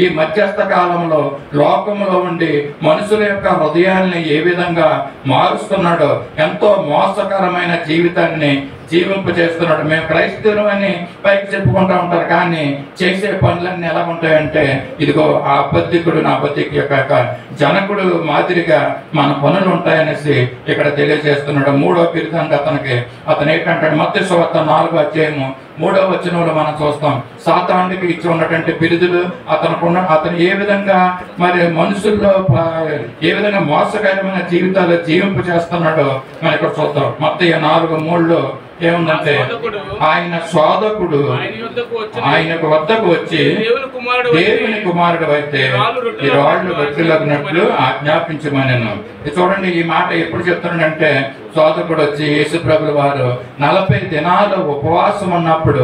ఈ మధ్యస్థ కాలంలో లోకంలో ఉండి మనుషుల యొక్క హృదయాల్ని ఏ విధంగా మారుస్తున్నాడో, ఎంతో మోసకరమైన జీవితాన్ని జీవింప చేస్తున్నాడు. మేము క్రైస్తవులు అని పైకి చెప్పుకుంటూ ఉంటారు, కానీ చేసే పనులన్నీ ఎలా ఉంటాయంటే ఇదిగో ఆ అబద్ధికుడు నా అబద్ధికి యొక్క జనకుడు మాదిరిగా మన పనులు ఉంటాయనేసి ఇక్కడ తెలియజేస్తున్నాడు. 3వ బిరుదండి అతను ఏంటంటాడు, మత్తయి సువార్త 4వ అధ్యాయము 3వ వచనంలో మనం చూస్తాం. సాతానుడికి ఇచ్చి ఉన్నటువంటి బిరుదులు అతను ఏ విధంగా మరి మనుషుల్లో ఏ విధంగా మోసకరమైన జీవితాలు జీవింపు చేస్తున్నాడో మనం ఇక్కడ చూద్దాం. మత్తయి 4:3లో ఏముందంటే, ఆయన శోధకుడు ఆయనకు వద్దకు వచ్చి దేవుని కుమారుడు అయితే ఈ రాళ్ళు రొట్టెలగినట్లు ఆజ్ఞాపించమనెను. చూడండి, ఈ మాట ఎప్పుడు చెప్తున్నాడంటే, శోధకుడు వచ్చి యేసు ప్రభుల వారు 40 దినాలు ఉపవాసం ఉన్నప్పుడు,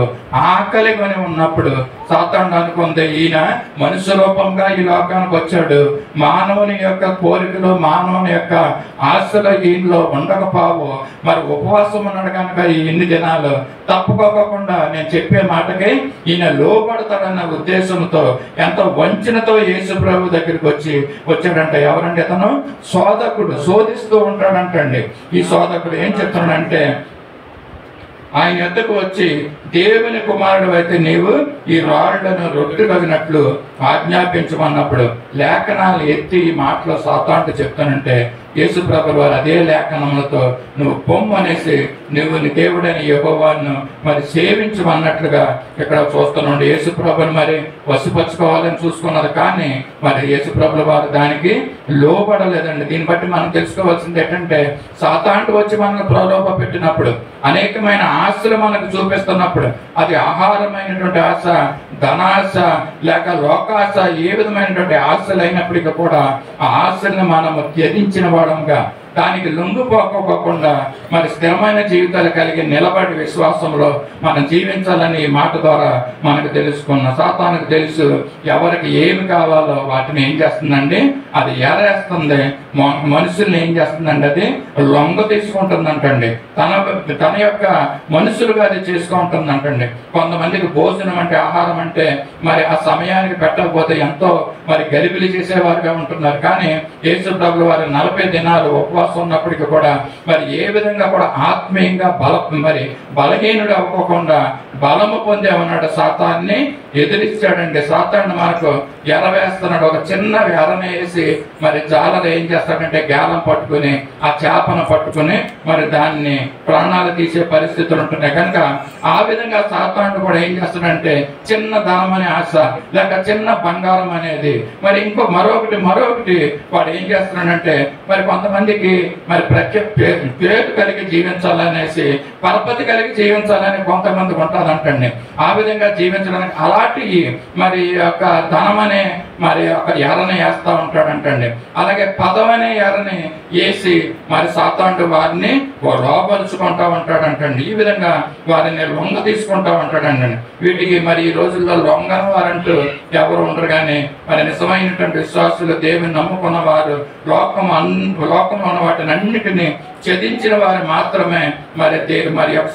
ఆకలి కొని ఉన్నప్పుడు సాతాను అనుకుంది, ఈయన మనుష్య రూపంగా ఈ లోకానికి వచ్చాడు, మానవుని యొక్క కోరికలు మానవుని యొక్క ఆశలు ఈయనలో ఉండకపోవు, మరి ఉపవాసం ఉన్నాడు కనుక ఇన్ని దినాలు తప్పుకోకుండా నేను చెప్పే మాటకి ఈయన లోపడతాడన్న ఉద్దేశంతో ఎంతో వంచనతో యేసు ప్రభు దగ్గరికి వచ్చాడంట. ఎవరంటే అతను శోధకుడు, శోధిస్తూ ఉంటాడంటండి. ఈ శోధకుడు ఏం చెప్తున్నాడంటే, ఆయన ఎద్దకు వచ్చి దేవుని కుమారుడు అయితే నీవు ఈ రాళ్లను రొట్టెలగినట్లు ఆజ్ఞాపించమన్నప్పుడు లేఖనాలు ఎత్తి ఈ మాటలో సాతాను చెప్తానంటే, యేసు ప్రభుల వారు అదే లేఖనములతో నువ్వు పొమ్ము అనేసి నువ్వు నీ దేవుడని యెహోవాను మరి సేవించమన్నట్లుగా ఇక్కడ చూస్తున్నాడు. యేసు ప్రభుని మరి వశపరచుకోవాలని చూసుకున్నది, కానీ మరి యేసు ప్రభుల వారు దానికి లోబడలేదండి. దీన్ని బట్టి మనం తెలుసుకోవాల్సింది ఏంటంటే, సాతాను వచ్చి మనకు ప్రలోభ పెట్టినప్పుడు, అనేకమైన ఆశలు మనకు చూపిస్తున్నప్పుడు, అది ఆహారమైనటువంటి ఆశ, ధనాశ లేక లోకాశ, ఏ విధమైనటువంటి ఆశలు అయినప్పటికీ కూడా ఆ ఆశల్ని మనము త్యజించిన వాడంగా దానికి లొంగిపోకపోకుండా మరి స్థిరమైన జీవితాలు కలిగి నిలబడి విశ్వాసంలో మనం జీవించాలని ఈ మాట ద్వారా మనకు తెలుసుకున్న సాతానుకు తెలుసు ఎవరికి ఏమి కావాలో వాటిని ఏం చేస్తుందండి, అది ఎరేస్తుంది. మనుషుల్ని ఏం చేస్తుందండి, అది లొంగ తీసుకుంటుందంటండి. తన యొక్క మనుషులుగా అది చేసుకుంటుందంటండి. కొంతమందికి భోజనం అంటే, ఆహారం అంటే మరి ఆ సమయానికి పెట్టకపోతే ఎంతో మరి గరిబిలి చేసేవారుగా ఉంటున్నారు. కానీ యేసు ప్రభుల వారు 40 దినాలు ఉపవాసం ఉన్నప్పటికీ కూడా మరి ఏ విధంగా కూడా ఆత్మీయంగా బలహీనుడు అవ్వకుండా బలము పొందేమన్నాడు. సాతాన్ని ఎదిరిస్తాడండి. సాతాన్ని మనకు ఎరవేస్తున్నాడు. ఒక చిన్న ఎరని వేసి మరి జాలలు ఏం చేస్తాడంటే, గాలం పట్టుకుని ఆ చేపను పట్టుకుని మరి దాన్ని ప్రాణాలు తీసే పరిస్థితులు ఉంటున్నాయి. కనుక ఆ విధంగా సాతాను కూడా ఏం చేస్తాడంటే, చిన్న ధనం అనే ఆశ లేక చిన్న బంగారం అనేది మరి మరొకటి వాడు ఏం చేస్తున్నాడంటే, మరి కొంతమందికి మరి పేరు కలిగి జీవించాలనేసి, పరపతి కలిగి జీవించాలని కొంతమందికి ఉంటుందంటండి. ఆ విధంగా జీవించడానికి అలాంటి మరి యొక్క ధనం అనే మరి ఒక ఎరని వేస్తూ ఉంటాడంటండి. అలాగే పదవనే ఎరని వేసి మరి సాతాను వారిని లోపరుచుకుంటా ఉంటాడంటండి. ఈ విధంగా వారిని లొంగ తీసుకుంటా ఉంటాడండి. వీటికి మరి ఈ రోజుల్లో లొంగని వారంటూ ఎవరు ఉండరు. కానీ మరి నిజమైనటువంటి విశ్వాసులు, దేవుని నమ్ముకున్న వారు, లోకంలో ఉన్న వాటిని అన్నిటినీ ఛేదించిన వారు మాత్రమే మరి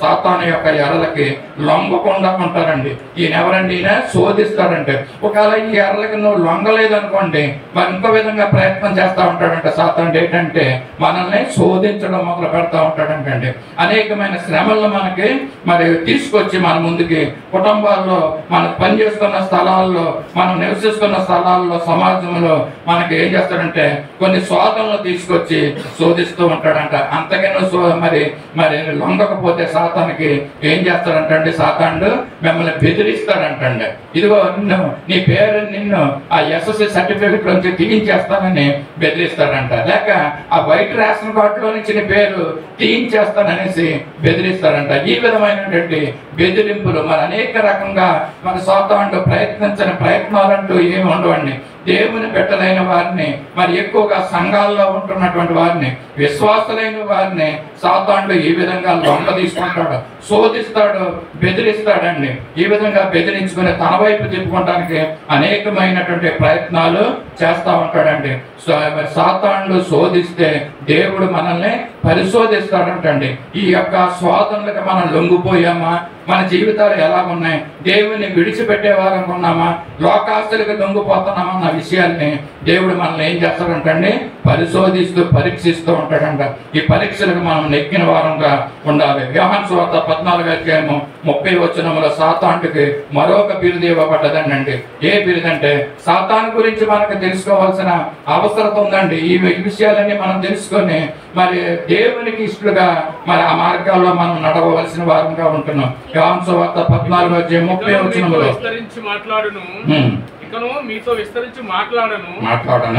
సాతాను యొక్క ఎర్రలకి లొంగకుండా ఉంటారండి. ఈయన ఎవరండి, ఈయన శోధిస్తాడంటే. ఒకవేళ ఈ ఎర్రలకి నువ్వు లొంగలేదు అనుకోండి, మరి ఇంకో విధంగా ప్రయత్నం చేస్తూ ఉంటాడంటే సాతాను. ఏంటంటే మనల్ని శోధించడం మొదలు పెడతా ఉంటాడంటండి. అనేకమైన శ్రమలను మనకి మరి తీసుకొచ్చి మన ముందుకి, కుటుంబాల్లో, మనం పనిచేస్తున్న స్థలాల్లో, మనం నివసిస్తున్న స్థలాల్లో, సమాజంలో మనకి ఏం చేస్తాడంటే కొన్ని శోధనలు తీసుకొచ్చి శోధిస్తూ ఉంటాడంట. అంతకన్నా మరి లొంగకపోతే సాతానికి ఏం చేస్తాడంటే, సాతాను మిమ్మల్ని బెదిరిస్తాడంటండి. ఇదిగో నీ పేరు నిన్ను ఆ SSC సర్టిఫికెట్ నుంచి తీయించేస్తానని బెదిరిస్తాడంట. లేక ఆ వైట్ రేషన్ కార్డులో నుంచి నీ పేరు తీయించేస్తాననేసి బెదిరిస్తాడంట. ఈ విధమైనటువంటి బెదిరింపులు మరి అనేక రకంగా మన సాతాను ప్రయత్నించని ప్రయత్నాలంటూ ఏమి ఉండవండి. దేవుని పెట్టలైన వారిని, మరి ఎక్కువగా సంఘాల్లో ఉంటున్నటువంటి వారిని, విశ్వాసులైన వారిని సాతాను ఈ విధంగా లొంగ తీసుకుంటాడు, శోధిస్తాడు, బెదిరిస్తాడండి. ఈ విధంగా బెదిరించుకుని తన వైపు తిప్పుకోవడానికి అనేకమైనటువంటి ప్రయత్నాలు చేస్తూ ఉంటాడండి. సాతాను శోధిస్తే దేవుడు మనల్ని పరిశోధిస్తాడంటండి. ఈ యొక్క శోధనలకు మనం లొంగిపోయామా, మన జీవితాలు ఎలా ఉన్నాయి, దేవుని విడిచిపెట్టే వారనుకున్నామా, లోకాస్తులకు లొంగిపోతున్నామన్న విషయాల్ని దేవుడు మనల్ని ఏం చేస్తాడంటండి, పరిశోధిస్తూ పరీక్షిస్తూ ఉంటాడంట. ఈ పరీక్షలకు మనం నెక్కిన వారంగా ఉండాలి. యోహాను సువార్త 14:30 సాతానుకి మరొక బిరుదు ఇవ్వబడ్డదండి. ఏ బిరుదంటే, సాతాను గురించి మనకు తెలుసుకోవాల్సిన అవసరం ఉందండి. ఈ విషయాలన్నీ మనం తెలుసుకొని మరి దేవునికి ఇష్టలుగా మరి ఆ మార్గాల్లో మనం నడవవలసిన వారంగా ఉంటున్నాం. యోహాను సువార్త 14:30 విస్తరించి మాట్లాడును, ఇకను మీతో విస్తరించి మాట్లాడను.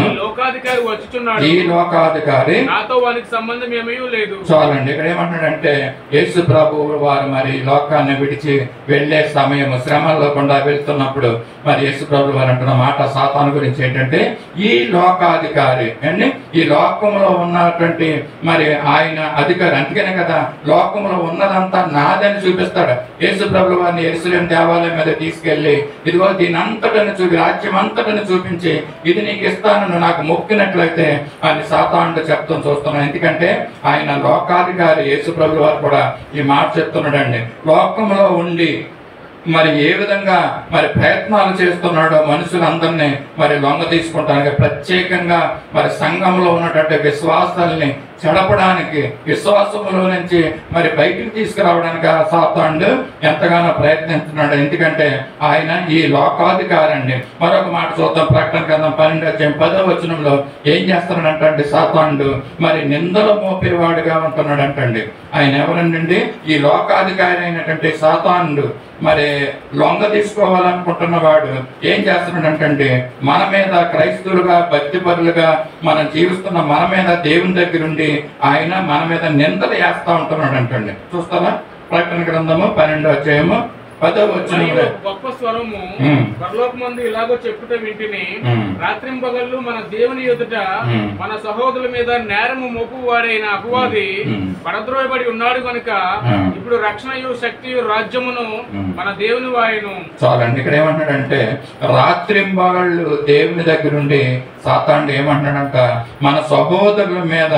ఈ లోకాధికారి వచ్చుచున్నాడు, ఈ లోకాధికారి నాతో వానికి సంబంధం ఏమీ లేదు. చాలండి. ఇక్కడ ఏమంటాడంటే, యేసు ప్రభు వారు మరి లోకాన్ని విడిచి వెళ్లే సమయం, శ్రమల్లో గుండా వెళ్తున్నప్పుడు మరి యేసు ప్రభు వారు అంటున్న మాట సాతాను గురించి ఏంటంటే, ఈ లోకాధికారి అండి, ఈ లోకంలో ఉన్నటువంటి మరి ఆయన అధికారి. అందుకనే కదా లోకంలో ఉన్నదంతా నాదని చూపిస్తాడు. యేసు ప్రభు వారిని యెరూషలేము దేవాలయం మీద తీసుకెళ్లి, ఇదిగో దీని అంతటను చూపి, రాజ్యం అంతటను చూపించి, ఇది నీకు ఇస్తాను, నాకు మొక్కినట్లయితే అని సాతానుడు చెప్తాం చూస్తున్నాం. ఎందుకంటే ఆయన లోకాధికారి. యేసు ప్రభు వారు కూడా ఈ మాట చెప్తున్నాడండి. లోకంలో ఉండి మరి ఏ విధంగా మరి ప్రయత్నాలు చేస్తున్నాడో మనుషులందరినీ మరి లొంగ తీసుకుంటానికి, ప్రత్యేకంగా మరి సంఘంలో ఉన్నటువంటి విశ్వాసాలని చెడపడానికి, విశ్వాసంలో నుంచి మరి బయటికి తీసుకురావడానికి ఆ సాతానుడు ఎంతగానో ప్రయత్నిస్తున్నాడు. ఎందుకంటే ఆయన ఈ లోకాధికారి అండి. మరొక మాట చూద్దాం. ప్రకటన గ్రంథం 12:10 ఏం చేస్తున్నాడంటే సాతానుడు మరి నిందలు మోపేవాడుగా ఉంటున్నాడంటండి. ఆయన ఎవరండి? ఈ లోకాధికారి అయినటువంటి సాతానుడు మరి లొంగ తీసుకోవాలనుకుంటున్న వాడు ఏం చేస్తున్నాడంటే, మన మీద క్రైస్తవులుగా భక్తిపరులుగా మనం జీవిస్తున్న మన మీద దేవుని దగ్గరుండి ఆయన మన మీద నిందలు వేస్తా ఉంటున్నాడు అంటండి. చూస్తారా? ప్రకటన గ్రంథము 12:10 గొప్ప స్వరము పరలోకమందు ఇలాగో చెప్పుట వింటిని, రాత్రింపగళ్ళు మన దేవుని ఎదుట మన సహోదరుల మీద నేరము మోపు వాడైన అపవాది పడద్రోయబడి ఉన్నాడు కనుక ఇప్పుడు రక్షణయు శక్తియు రాజ్యమును మన దేవుని వాయును. చాలండి. ఇక్కడ ఏమంటాడంటే, రాత్రింపగళ్ళు దేవుని దగ్గరుండి సాతానుడు ఏమంటున్నాడంట, మన సహోదరుల మీద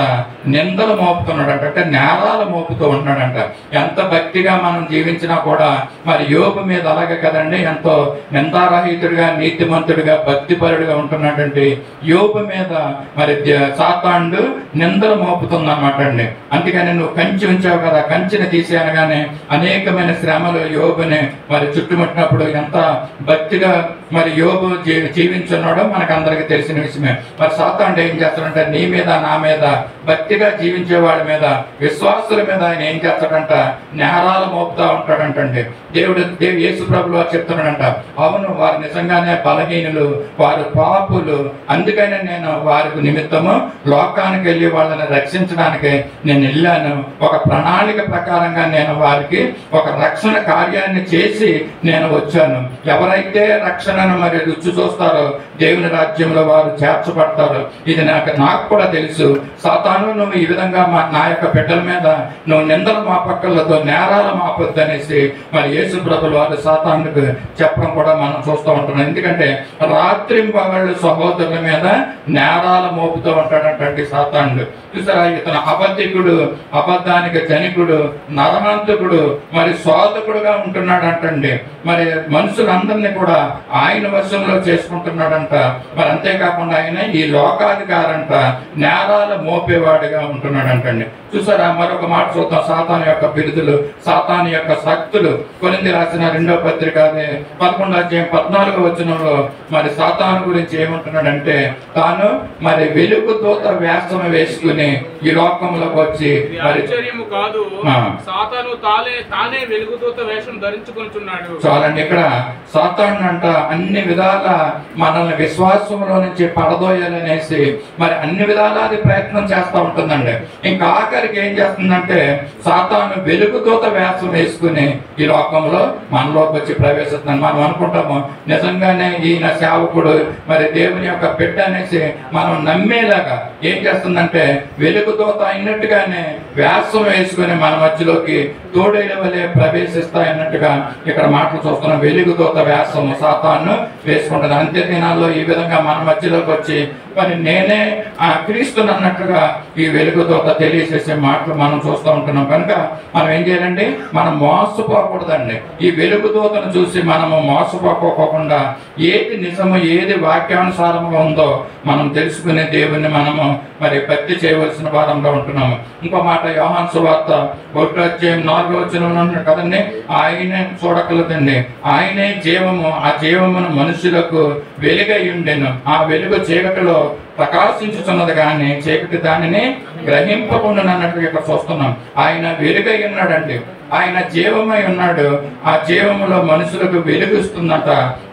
నిందలు మోపుతున్నాడంట, అంటే నేరాలు మోపుతూ ఉంటున్నాడంట. ఎంత భక్తిగా మనం జీవించినా కూడా మరి యోబు మీద అలాగే కదండి, ఎంతో నిందారహితుడిగా, నీతిమంతుడిగా, భక్తిపరుడిగా ఉంటున్నాడండి. యోబు మీద మరి సాతానుడు నిందలు మోపుతుంది అన్నమాట అండి. అందుకని నువ్వు కంచి ఉంచావు కదా, కంచిని తీసేయనగానే అనేకమైన శ్రమలు యోబుని మరి చుట్టుముట్టినప్పుడు ఎంత భక్తిగా మరి యోబు జీవించున్నాడో మనకు అందరికి తెలిసిన విషయమే. మరి సాతానుడు ఏం చేస్తాడంటే, నీ మీద నా మీద భక్తిగా జీవించే వాళ్ళ మీద, విశ్వాసుల మీద ఆయన ఏం చేస్తాడంట, నేరాలు మోపుతా ఉంటాడంటండి. యేసు ప్రభువు వారు చెప్తున్నాడంట, అవును వారు నిజంగానే బలహీనులు, వారు పాపులు, అందుకనే నేను వారికి నిమిత్తము లోకానికి వెళ్ళి వాళ్ళని రక్షించడానికి నేను వెళ్ళాను. ఒక ప్రణాళిక ప్రకారంగా నేను వారికి ఒక రక్షణ కార్యాన్ని చేసి నేను వచ్చాను. ఎవరైతే రక్షణను మరి రుచి చూస్తారో దేవుని రాజ్యంలో వారు చేర్చబడతారు. ఇది నాకు కూడా తెలుసు. సాతాను, నువ్వు ఈ విధంగా నా యొక్క బిడ్డల మీద నువ్వు నిందలు మాపక్కలతో నేరాలు మాపొద్దు అనేసి మరి యేసు ప్రభువు వారు సాతానుకు చెప్పడం కూడా మనం చూస్తూ ఉంటున్నాం. ఎందుకంటే రాత్రింపగళ్ళు సహోదరుల మీద నేరాలు మోపుతూ ఉంటాడంటే సాతానుడు. చూసారా, ఇతను అబద్ధికుడు, అబద్ధానికి జనికుడు, నరహంతకుడు, మరి శోధకుడుగా ఉంటున్నాడంటండి. మరి మనుషులందరినీ కూడా ఆయన వశంలో చేసుకుంటున్నాడంట. మరి అంతేకాకుండా ఆయన ఈ లోకాధికారంట, నేరాలు మోపేవాడిగా ఉంటున్నాడంటండి. చూసారా, మరొక మాట చూద్దాం. సాతాను యొక్క బిరుదులు, సాతాను యొక్క శక్తులు. కొరింథీ రాసిన 2వ పత్రిక 11:14 మరి సాతాను గురించి ఏమంటున్నాడంటే, తాను మరి వెలుగు దూత వేషం వేసుకుని ఈ లోకంలోకి వచ్చి ఆశ్చర్యము కాదు, సాతాను తానే వెలుగు దూత వేషం ధరించుకొనుచున్నాడు. చాలండి. ఇక్కడ సాతాను అంట అన్ని విధాల మనల్ని విశ్వాసంలో నుంచి పడదోయాలనేసి మరి అన్ని విధాల అది ప్రయత్నం చేస్తూ ఉంటుందండి. ఇంకా ఆఖరికి ఏం చేస్తుందంటే, సాతాను వెలుగుదూత వేషం వేసుకుని ఈ లోకంలో మనలోకి వచ్చి ప్రవేశిస్తుంది. మనం అనుకుంటాము నిజంగానే ఈయన సేవకుడు, మరి దేవుని యొక్క బిడ్డ అనేసి మనం నమ్మేలాగా ఏం చేస్తుందంటే, వెలుగుదూత అయినట్టుగానే వేషం వేసుకుని మన మధ్యలోకి తోడేల వలె ప్రవేశిస్తాయన్నట్టుగా ఇక్కడ మాటలు చూస్తున్నాం. వెలుగుదూత వేషము సాతాను వేసుకుంటుంది. అంత్య దినాల్లో ఈ విధంగా మన మధ్యలోకి వచ్చి మరి నేనే క్రీస్తుని అన్నట్లుగా ఈ వెలుగుదూత తెలియజేసే మాటలు మనం చూస్తూ ఉంటున్నాం. కనుక మనం ఏం చేయాలండి, మనం మోసపోకూడదండి. ఈ వెలుగుదూతను చూసి మనము మోసపోకోకుండా ఏది నిజము, ఏది వాక్యానుసారంగా ఉందో మనం తెలుసుకునే దేవుణ్ణి మనము మరి భక్తి చేయవలసిన వారంగా ఉంటున్నాము. ఇంకో మాట యోహాను సువార్త 1:4 కదండి, ఆయనే చూడగలదండి, ఆయనే జీవము, ఆ జీవమును మనుషులకు వెలుగై ఉండెను, ఆ వెలుగు చీకటిలో ప్రకాశించుతున్నది కానీ చీకటి దానిని గ్రహింపకుండా అన్నట్టుగా ఇక్కడ చూస్తున్నాం. ఆయన వెలుగై ఉన్నాడండి, ఆయన జీవమై ఉన్నాడు. ఆ జీవములో మనుషులకు వెలుగుస్తుందట.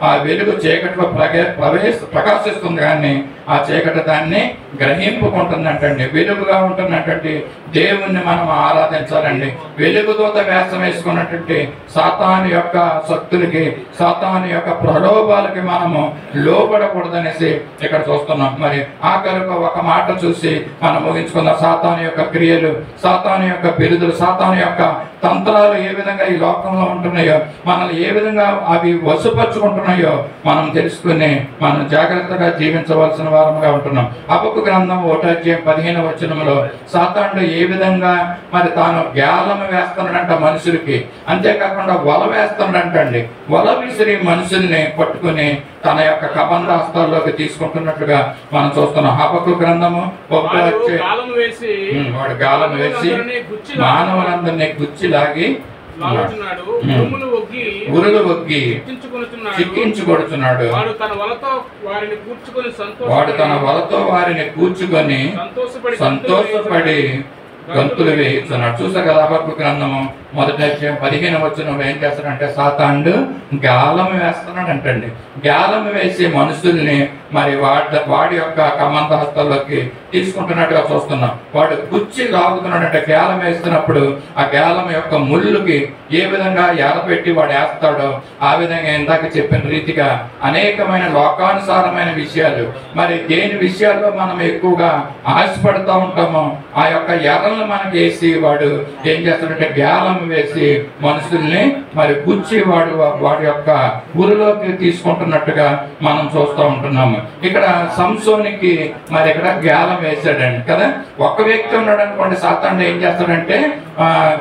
ఆ వెలుగు చీకటిలో ప్రకాశిస్తుంది కానీ ఆ చీకటి దాన్ని గ్రహింపుకుంటుందంటండి. వెలుగుగా ఉంటున్నటువంటి దేవుణ్ణి మనం ఆరాధించాలండి. వెలుగుదూత వేషం వేసుకున్నటువంటి సాతాను యొక్క శక్తులకి, సాతాను యొక్క ప్రలోభాలకి మనము లోబడకూడదనేసి ఇక్కడ చూస్తున్నాం. మరి ఆఖరికి ఒక మాట చూసి మనం ముగించుకుందాం. సాతాను యొక్క క్రియలు, సాతాను యొక్క బిరుదులు, సాతాను యొక్క తంత్రాలు ఏ విధంగా ఈ లోకంలో ఉంటున్నాయో, మనల్ని ఏ విధంగా అవి వశపరుచుకుంటున్నాయో మనం తెలుసుకుని మనం జాగ్రత్తగా జీవించవలసిన వారంగా ఉంటున్నాం. హబక్కు గ్రంథం 1:15 సాతానుడు ఏ విధంగా మరి తాను గ్యాలము వేస్తున్నాడంట మనుషులకి, అంతేకాకుండా వల వేస్తున్నాడంటండి. వల విసిరి మనుషుల్ని పట్టుకుని తన యొక్క కబంధాస్తాల్లోకి తీసుకుంటున్నట్లుగా మనం చూస్తున్నాం. హబక్కు గ్రంథము 1 వాడు గాలం వేసి మానవులందరినీ గుచ్చిలాగి ఉరులు ఒగ్గి చిక్కించుకొడుతున్నాడు. వాడు తన వలతో వారిని కూర్చుకొని సంతోషపడి గంతులు వేయిస్తున్నాడు. చూసారు కదా హబక్కు గ్రంథము 1:15 ఏం చేస్తాడంటే సాతానుడు గాలం వేస్తున్నాడు అంటండి. గాలం వేసి మనుషుల్ని మరి వాడి యొక్క కమంత హస్తాల్లోకి తీసుకుంటున్నట్టుగా చూస్తున్నాం. వాడు గుచ్చి లాగుతున్నాడంటే గాలం వేస్తున్నప్పుడు ఆ గాలం యొక్క ముళ్ళుకి ఏ విధంగా ఎరపెట్టి వాడు వేస్తాడో ఆ విధంగా ఇందాక చెప్పిన రీతిగా అనేకమైన లోకానుసారమైన విషయాలు, మరి దేని విషయాల్లో మనం ఎక్కువగా ఆశపడుతూ ఉంటామో ఆ యొక్క ఎర్రలను మనకి వేసి వాడు ఏం చేస్తాడంటే గాలం వేసి మనుషుల్ని మరి గుచ్చి వాడి యొక్క ఊరిలోకి తీసుకుంటున్నట్టుగా మనం చూస్తూ ఉంటున్నాము. ఇక్కడ సంసోనికి మరి ఇక్కడ గాలం వేసాడండి కదా. ఒక వ్యక్తి ఉన్నాడు అనుకోండి, సాతానుడు ఏం చేస్తాడంటే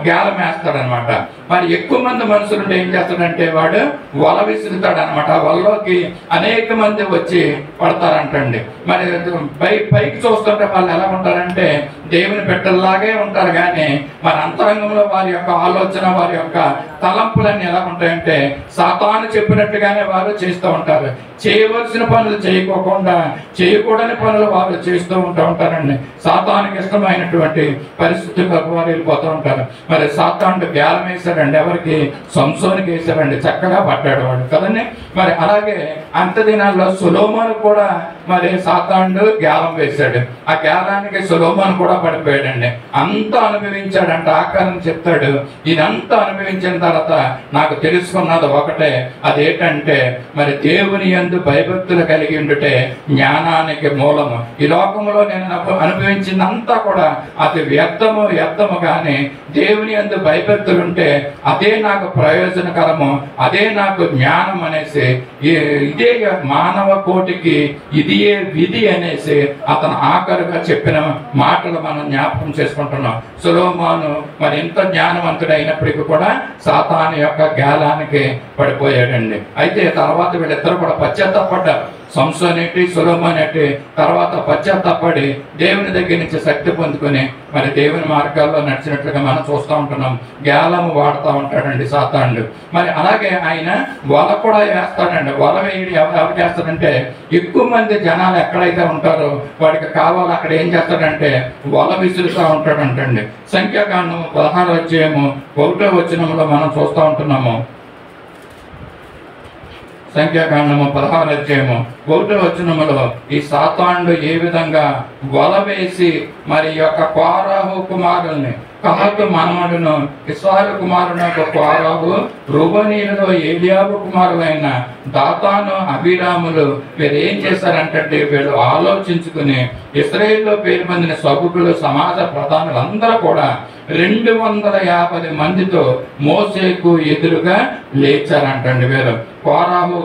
గాలం వేస్తాడనమాట. మరి ఎక్కువ మంది మనుషులు ఏం చేస్తాడంటే వాడు వల విసురుతాడు అనమాట. వలలోకి అనేక మంది వచ్చి పడతారంటండి. మరి పైకి చూస్తుంటే వాళ్ళు ఎలా ఉంటారంటే దేవుని బిడ్డల్లాగే ఉంటారు, కానీ మరి అంతరంగంలో వారి యొక్క ఆలోచన, వారి యొక్క తలంపులన్నీ ఎలా ఉంటాయంటే సాతాను చెప్పినట్టుగానే వారు చేస్తూ ఉంటారు. చేయవలసిన పనులు చేయకోకుండా చేయకూడని పనులు వారు చేస్తూ ఉంటారండి. సాతానుకి ఇష్టమైనటువంటి పరిస్థితులకు వారు వెళ్ళిపోతూ ఉంటారు. మరి సాతానుడు గాలం వేశాడండి, ఎవరికి? సంసోనికి వేశాడండి. చక్కగా పట్టాడు వాడు కదండి. మరి అలాగే అంత దినాల్లో సొలొమోను కూడా మరి సాతానుడు గాలం వేశాడు. ఆ గాలానికి సొలొమోను కూడా పడిపోయాడండి. అంతా అనుభవించాడంట. ఆకారం చెప్తాడు, ఇదంతా అనుభవించిన తర్వాత నాకు తెలుసుకున్నది ఒకటే, అదేంటంటే మరి దేవుని యందు భయభక్తులు కలిగి ఉండుటే జ్ఞానానికి మూలము. ఈ లోకంలో నేను అనుభవించిందంతా కూడా అది వ్యర్థము కానీ దేవుని యందు భయభక్తులు ఉంటే అదే నాకు ప్రయోజనకరము, అదే నాకు జ్ఞానం అనేసి, ఇదే మానవ కోటికి ఇదియే విధి అనేసి అతను ఆఖరుగా చెప్పిన మాటలు మనం జ్ఞాపకం చేసుకుంటున్నాం. సొలొమోను మరి ఎంత జ్ఞానవంతుడు అయినప్పటికీ కూడా సాతాను యొక్క గాలానికి పడిపోయాడండి. అయితే తర్వాత వీళ్ళిద్దరు కూడా పశ్చాత్తాపడ్డారు. సంసోనేటి సొలొమోనేటి తర్వాత పశ్చాత్తాపడి దేవుని దగ్గర నుంచి శక్తి పొందుకొని మరి దేవుని మార్గాల్లో నడిచినట్లుగా మనం చూస్తూ ఉంటున్నాం. గాలము వాడుతూ ఉంటాడండి సాతానుడు. మరి అలాగే ఆయన వల కూడా వేస్తాడండి. వల వేయడం ఎవరు చేస్తాడంటే ఎక్కువ మంది జనాలు ఎక్కడైతే ఉంటారో వాడికి కావాలి అక్కడ ఏం చేస్తాడంటే వల విసురుతూ ఉంటాడంటండి. సంఖ్యాకాండం 16:1 మనం చూస్తూ ఉంటున్నాము. సంఖ్యాకాండము 16:1 ఈ సాతానుడు ఏ విధంగా వల వేసి మరి యొక్క కోరాహు కుమారుల్ని, కహాతు మనమడును ఇస్రాయేలు కుమారుడు కోరాహు, రూబనీయులలో ఏలియాబు కుమారులైన దాతాను, అబీరాములు వీరు ఏం చేశారంటే వీళ్ళు ఆలోచించుకుని ఇశ్రాయేలులో పేరు పొందిన సభకులు, సమాజ ప్రధానులందరూ కూడా 250 మందితో మోసేకు ఎదురుగా లేచారంటండి. వీరు కోరహు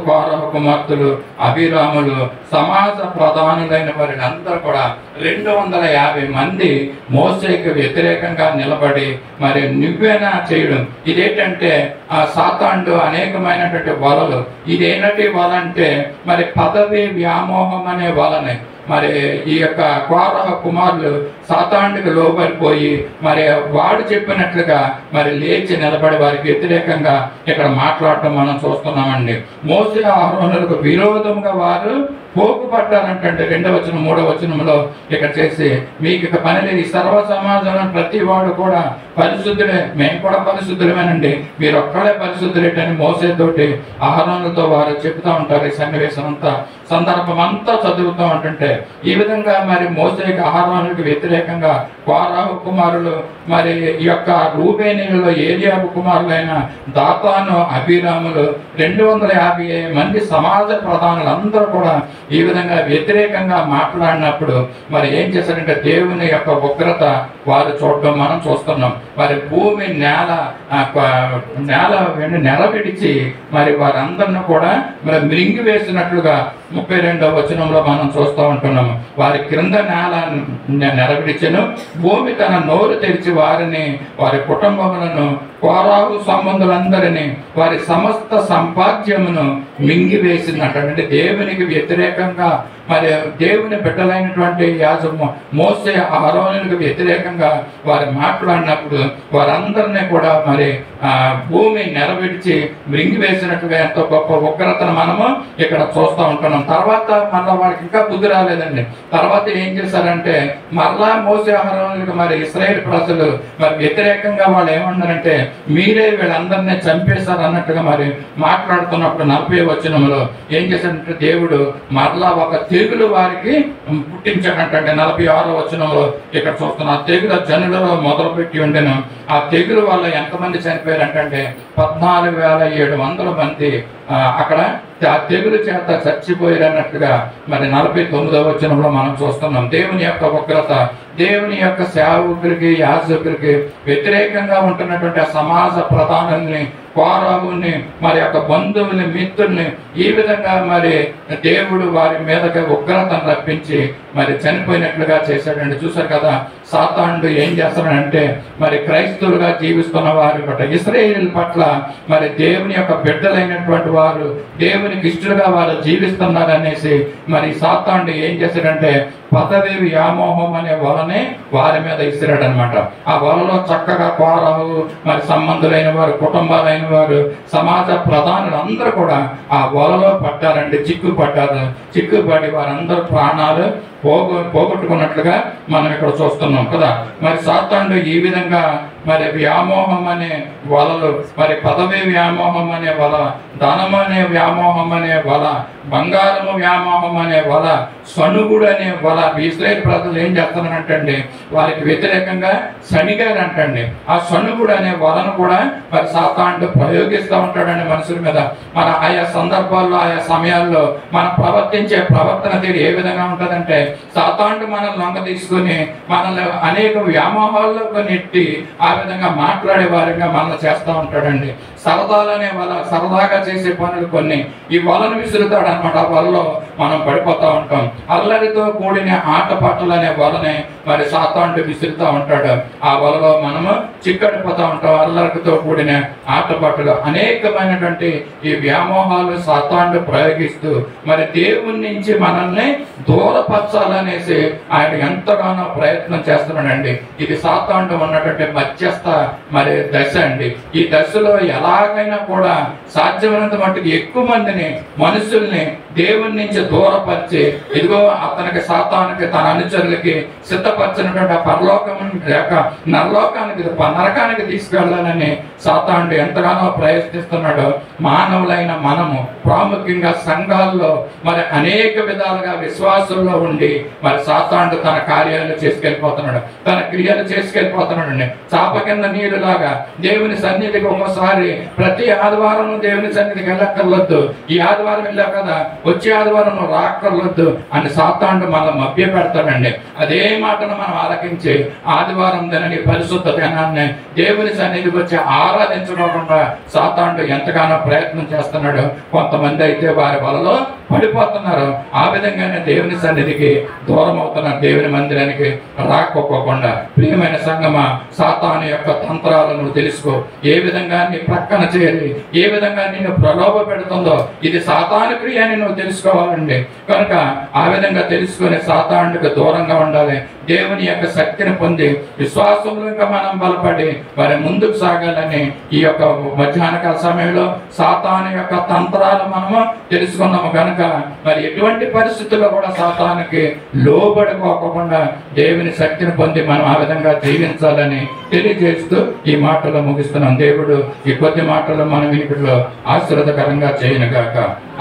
కుమార్తెలు, అభిరాములు, సమాజ ప్రధానులైన వారిని అందరూ కూడా 250 మంది మోసేకు వ్యతిరేకంగా నిలబడి మరి నువ్వేనా చేయడం. ఇదేంటంటే ఆ సాతాండు అనేకమైనటువంటి వలలు. ఇదేనటి వల అంటే మరి పదవి వ్యామోహం అనే వలనే. మరి ఈ యొక్క కోరహ కుమారులు సాతాండుకు లోబడిపోయి మరి వాడు చెప్పినట్లుగా మరి లేచి నిలబడి వారికి వ్యతిరేకంగా ఇక్కడ మాట్లాడటం మనం చూస్తున్నామండి. మోసే అహరోనులకు విరోధంగా వారు పోగుపడ్డారంటే 2వ వచనం 3వ వచనంలో ఇక్కడ చేసి, మీకు ఇక పని లేదు, ఈ సర్వ సమాజంలో ప్రతి వాడు కూడా పరిశుద్ధులే, మేము కూడా పరిశుద్ధులమేనండి, మీరు ఒక్కడే పరిశుద్ధులేటని మోసేతోటి అహరోనులతో వారు చెప్తూ ఉంటారు. ఈ సన్నివేశం అంతా సందర్భం అంతా చదువుతూ ఉంటుంటే ఈ విధంగా మరి మోసేకి అహరోనులకు వ్యతిరేకంగా కోరహు కుమారులు మరి ఈ యొక్క రూబేనీయులలో ఏలియాబు కుమారులైన దాతాను, అభిరాములు 250 మంది సమాజ ప్రధానులందరూ కూడా ఈ విధంగా వ్యతిరేకంగా మాట్లాడినప్పుడు మరి ఏం చేశారంటే దేవుని యొక్క ఉగ్రత వారు చూడడం మనం చూస్తున్నాం. మరి భూమి నేల విడిచి మరి వారందరిని కూడా మరి మింగి వేసినట్లుగా 32వ వచనంలో మనం చూస్తూ ఉంటున్నాము. వారి క్రింద నేల నెరవిడిచెను, భూమి తన నోరు తెరిచి వారిని, వారి కుటుంబములను, కోరాహు సంబంధులందరినీ, వారి సమస్త సంపాద్యమును మింగివేసిందంటే దేవునికి వ్యతిరేకంగా మరి దేవుని బిడ్డలైనటువంటి యాజము మోసే అహరోనులకు వ్యతిరేకంగా వారు మాట్లాడినప్పుడు వారందరినీ కూడా మరి భూమి నెరవిడిచి మింగివేసినట్టుగా ఎంతో గొప్ప ఉగ్రతను మనము ఇక్కడ చూస్తూ ఉంటున్నాం. తర్వాత మళ్ళీ వారికి ఇంకా బుద్ధి రాలేదండి. తర్వాత ఏం చేశారంటే మరలా మోసే అహరోనులకు మరి ఇశ్రాయేలు ప్రజలు మరి వ్యతిరేకంగా వాళ్ళు ఏమన్నారంటే మీరే వీళ్ళందరినీ చంపేశారు అన్నట్టుగా మరి మాట్లాడుతున్నప్పుడు 40వ వచనంలో ఏం చేశారంటే దేవుడు మరలా ఒక తెగులు వారికి పుట్టించాడంటే 46వ వచనంలో ఇక్కడ చూస్తున్న ఆ తెగులు జనులలో మొదలుపెట్టి ఉండెను. ఆ తెగులు వల్ల ఎంతమంది చనిపోయారంటే 14,700 మంది అక్కడ ఆ తెగులు చేత చచ్చిపోయారు అన్నట్టుగా మరి 49వ వచనంలో మనం చూస్తున్నాం. దేవుని యొక్క ఉగ్రత, దేవుని యొక్క సేవకులకి యాజకులకి వ్యతిరేకంగా ఉంటున్నటువంటి ఆ సమాజ ప్రధానుల్ని, కోరాహుని, మరి యొక్క బంధువుల్ని, మిత్రుల్ని ఈ విధంగా మరి దేవుడు వారి మీదకి ఉగ్రతను రప్పించి మరి చనిపోయినట్లుగా చేశాడండి. చూశారు కదా సాతానుడు ఏం చేస్తాడంటే మరి క్రైస్తవులుగా జీవిస్తున్న వారి పట్ల, ఇశ్రాయేలు పట్ల మరి దేవుని యొక్క బిడ్డలైనటువంటి వారు దేవునికి ఇష్టలుగా వారు జీవిస్తున్నారు అనేసి మరి సాతానుడు ఏం చేశాడంటే పదవి వ్యామోహం అనే వలనే వారి మీద ఇసిరాడు అనమాట. ఆ వలలో చక్కగా కోరహు మరి సంబంధులైన వారు, కుటుంబాలైన వారు, సమాజ ప్రధానులు అందరూ కూడా ఆ వలలో పడ్డారండి, చిక్కుపడి వారందరూ ప్రాణాలు పోగొట్టుకున్నట్లుగా మనం ఇక్కడ చూస్తున్నాం కదా. మరి సాతానుడు ఈ విధంగా మరి వ్యామోహం అనే వలలు, మరి పదవి వ్యామోహం అనే వల, ధనం అనే వ్యామోహం అనే వల, బంగారము వ్యామోహం అనే వల, సణుగుడు అనే వల, ఇశ్రాయేలు ప్రజలు ఏం చేస్తున్నారంటండి వారికి వ్యతిరేకంగా శనిగారంటండి. ఆ సణుగుడు అనే వలను కూడా మరి సాతానుడు ప్రయోగిస్తూ ఉంటాడండి మనుషుల మీద. మన ఆయా సందర్భాల్లో ఆయా సమయాల్లో మనం ప్రవర్తించే ప్రవర్తన తీరు ఏ విధంగా ఉంటుందంటే సాతానుడు మనల్ని లొంగ తీసుకుని మనల్ని అనేక వ్యామోహాల్లోకి నెట్టి ఆ విధంగా మాట్లాడే వారిగా మనల్ని చేస్తూ ఉంటాడండి. సరదాలనే వల, సరదాగా చేసే పనులు కొన్ని ఈ వలను విసురుతాడు అనమాట. ఆ వలలో మనం పడిపోతూ ఉంటాం. అల్లరితో కూడిన ఆటపాటలు అనే వలని మరి సాతానుడు విసురుతూ ఉంటాడు. ఆ వలలో మనము చిక్కడిపోతూ ఉంటాం. అల్లరితో కూడిన ఆటపాటలు అనేకమైనటువంటి ఈ వ్యామోహాలు సాతానుడు ప్రయోగిస్తూ మరి దేవుని నుంచి మనల్ని దూరపరచాలనేసి ఆయన ఎంతగానో ప్రయత్నం చేస్తున్నాడండి. ఇది సాతానుడు ఉన్నటువంటి మధ్యస్థ మరి దశ అండి. ఈ దశలో ఎలాగైనా కూడా సాధ్యమైనంత మట్టుకు ఎక్కువ మందిని, మనుషుల్ని దేవుని నుంచి దూరపరిచి ఇదిగో అతనికి సాతానుకి తన అనుచరులకి సిద్ధపరిచినటువంటి ఆ పరలోకం లేక నరకానికి తీసుకెళ్లాలని సాతానుడు ఎంతగానో ప్రయత్నిస్తున్నాడో మానవులైన మనము ప్రాముఖ్యంగా సంఘాల్లో మరి అనేక విధాలుగా విశ్వాసంలో ఉండి మరి సాతానుడు తన కార్యాలు చేసుకెళ్ళిపోతున్నాడు, తన క్రియలు చేసుకెళ్ళిపోతున్నాడు. చాప కింద నీరులాగా దేవుని సన్నిధికి ఒకసారి ప్రతి ఆదివారం దేవుని సన్నిధికి వెళ్ళక్కర్లొద్దు, ఈ ఆదివారం వెళ్ళావు కదా వచ్చే ఆదివారం నువ్వు రాక్కర్లొద్దు అని సాతానుడు మళ్ళీ మభ్య పెడతాడండి. అదే మాటను మనం ఆలకించి ఆదివారం దినని పరిశుద్ధ దినాన్ని దేవుని సన్నిధికి వచ్చి ఆరాధించుకోకుండా సాతానుడు ఎంతగానో ప్రయత్నం చేస్తున్నాడు. కొంతమంది అయితే వారి వలలో పడిపోతున్నారు. ఆ విధంగానే దేవుని సన్నిధికి దూరం అవుతున్నారు, దేవుని మందిరానికి రాకపోకుండా. ప్రియమైన సంగమా, సాతాను యొక్క తంత్రాలను తెలుసుకో. ఏ విధంగా నీ ప్రక్కన చేరి ఏ విధంగా నిన్ను ప్రలోభ పెడుతుందో ఇది సాతాను క్రియ అని నువ్వు తెలుసుకోవాలండి. కనుక ఆ విధంగా తెలుసుకొని సాతానుడికి దూరంగా ఉండాలి. దేవుని యొక్క శక్తిని పొంది విశ్వాసంలో ఇంకా మనం బలపడి మరి ముందుకు సాగాలని ఈ యొక్క మధ్యాహ్నకాల సమయంలో సాతాను యొక్క తంత్రాలు మనము తెలుసుకున్నాము. కనుక మరి ఎటువంటి పరిస్థితుల్లో కూడా సాతానుకి లోబడిపోకుండా దేవుని శక్తిని పొంది మనం ఆ విధంగా జీవించాలని తెలియజేస్తూ ఈ మాటలు ముగిస్తున్నాం. దేవుడు ఈ కొద్ది మాటలు మన వినికిడిలో ఆశీర్వాదకరంగా చేయను గాక.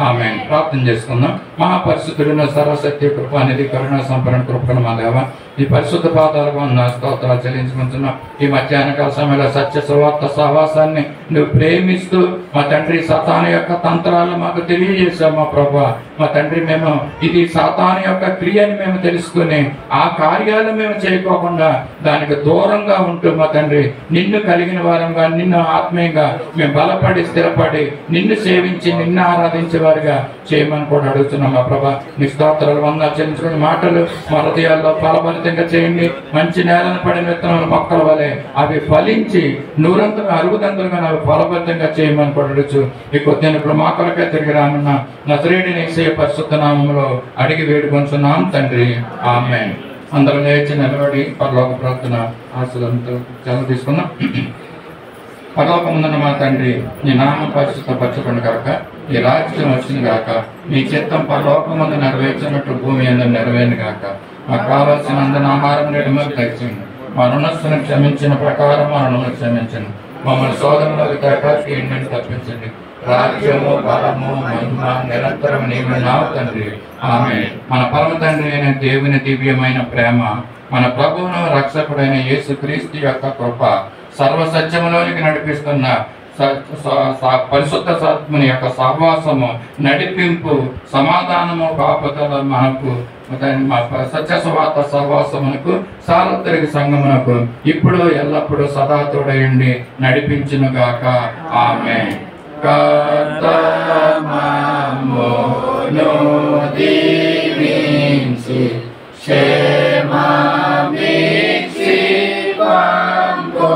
ఆమేన్. ప్రార్థన చేసుకుందాం. మహాపరిశుద్ధుడును సర్వశక్తి కృపానిధి కరుణా సంపన్న కృపను మా దేవ, ఈ పరిశుద్ధ పాదాలకు నా స్తోత్రాలు చెల్లించుకుంటున్నాం. ఈ మధ్యాహ్నకాల సమయంలో సత్య సువార్త సహవాసాన్ని నువ్వు ప్రేమిస్తూ మా తండ్రి సాతాను యొక్క తంత్రాలు మాకు తెలియజేశావు మా ప్రభువా. మా తండ్రి మేము ఇది సాతాను యొక్క క్రియని మేము తెలుసుకుని ఆ కార్యాలు మేము చేయకోకుండా దానికి దూరంగా ఉంటూ మా తండ్రి నిన్ను కలిగిన వారంగా నిన్ను ఆత్మీయంగా మేము బలపడి స్థిరపడి నిన్ను సేవించి నిన్ను ఆరాధించే వారిగా చేయమని కూడా అడుగుతున్నాం మా ప్రభా. నీ స్తోత్రాలు వందనాలు చెల్లించుకునే మాటలు మా హృదయాల్లో ఫలభరితంగా చేయండి. మంచి నేలను పడిన విత్తనాలు మొక్కల వలె అవి ఫలించి నూరంతులు అరుగుదంతులుగా అవి ఫలభరితంగా చేయమని కూడా అడుగుచు ఈ కొద్దిప్పుడు మా కొరకే తిరిగి రానున్న నజరేయుడిని యేసయ్య పరిశుద్ధ నామములో అడిగి వేడుకొంచున్నాం తండ్రి. ఆమేన్. అందరూ లేచి నిలబడి పరలోక ప్రార్థన ఆశీర్వాదంతో సెలవు తీసుకుందాం. పరలోకముందున్న మా తండ్రి, నీ నామం పరిశుద్ధపరచబడును గాక, ఈ రాజ్యం వచ్చిన గాక, నీ చిత్తం పరలోకమందు నెరవేర్చినట్టు భూమి యందు నెరవేరును గాక. మాకు కావాల్సినందున ఆహారం నేడు మాకు దయచేయండి. మా రుణస్థులను క్షమించిన ప్రకారం మా రుణములు క్షమించండి. మమ్మల్ని శోధనలోకి తప్పించి తప్పించండి. రాజ్యము బలము మహిమ నిరంతరం నీవు నావు తండ్రి. ఆమేన్. మన పరమ తండ్రి అయిన దేవుని దివ్యమైన ప్రేమ, మన ప్రభువును రక్షకుడైన యేసుక్రీస్తు యొక్క కృప, సర్వసత్యములోనికి నడిపిస్తున్న పరిశుద్ధ సాత్మని యొక్క సహవాసము, నడిపింపు, సమాధానము, కాపుదల మనకు సత్య సువార్త సహవాసమునకు సార్వత్రిక సంఘమునకు ఇప్పుడు ఎల్లప్పుడూ సదా తోడయండి నడిపించును గాక. ఆమేన్. దీవించి క్షేమమిచ్చి పంపుము,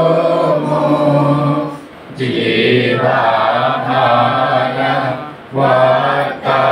జీవాహార వార్తానిచ్చి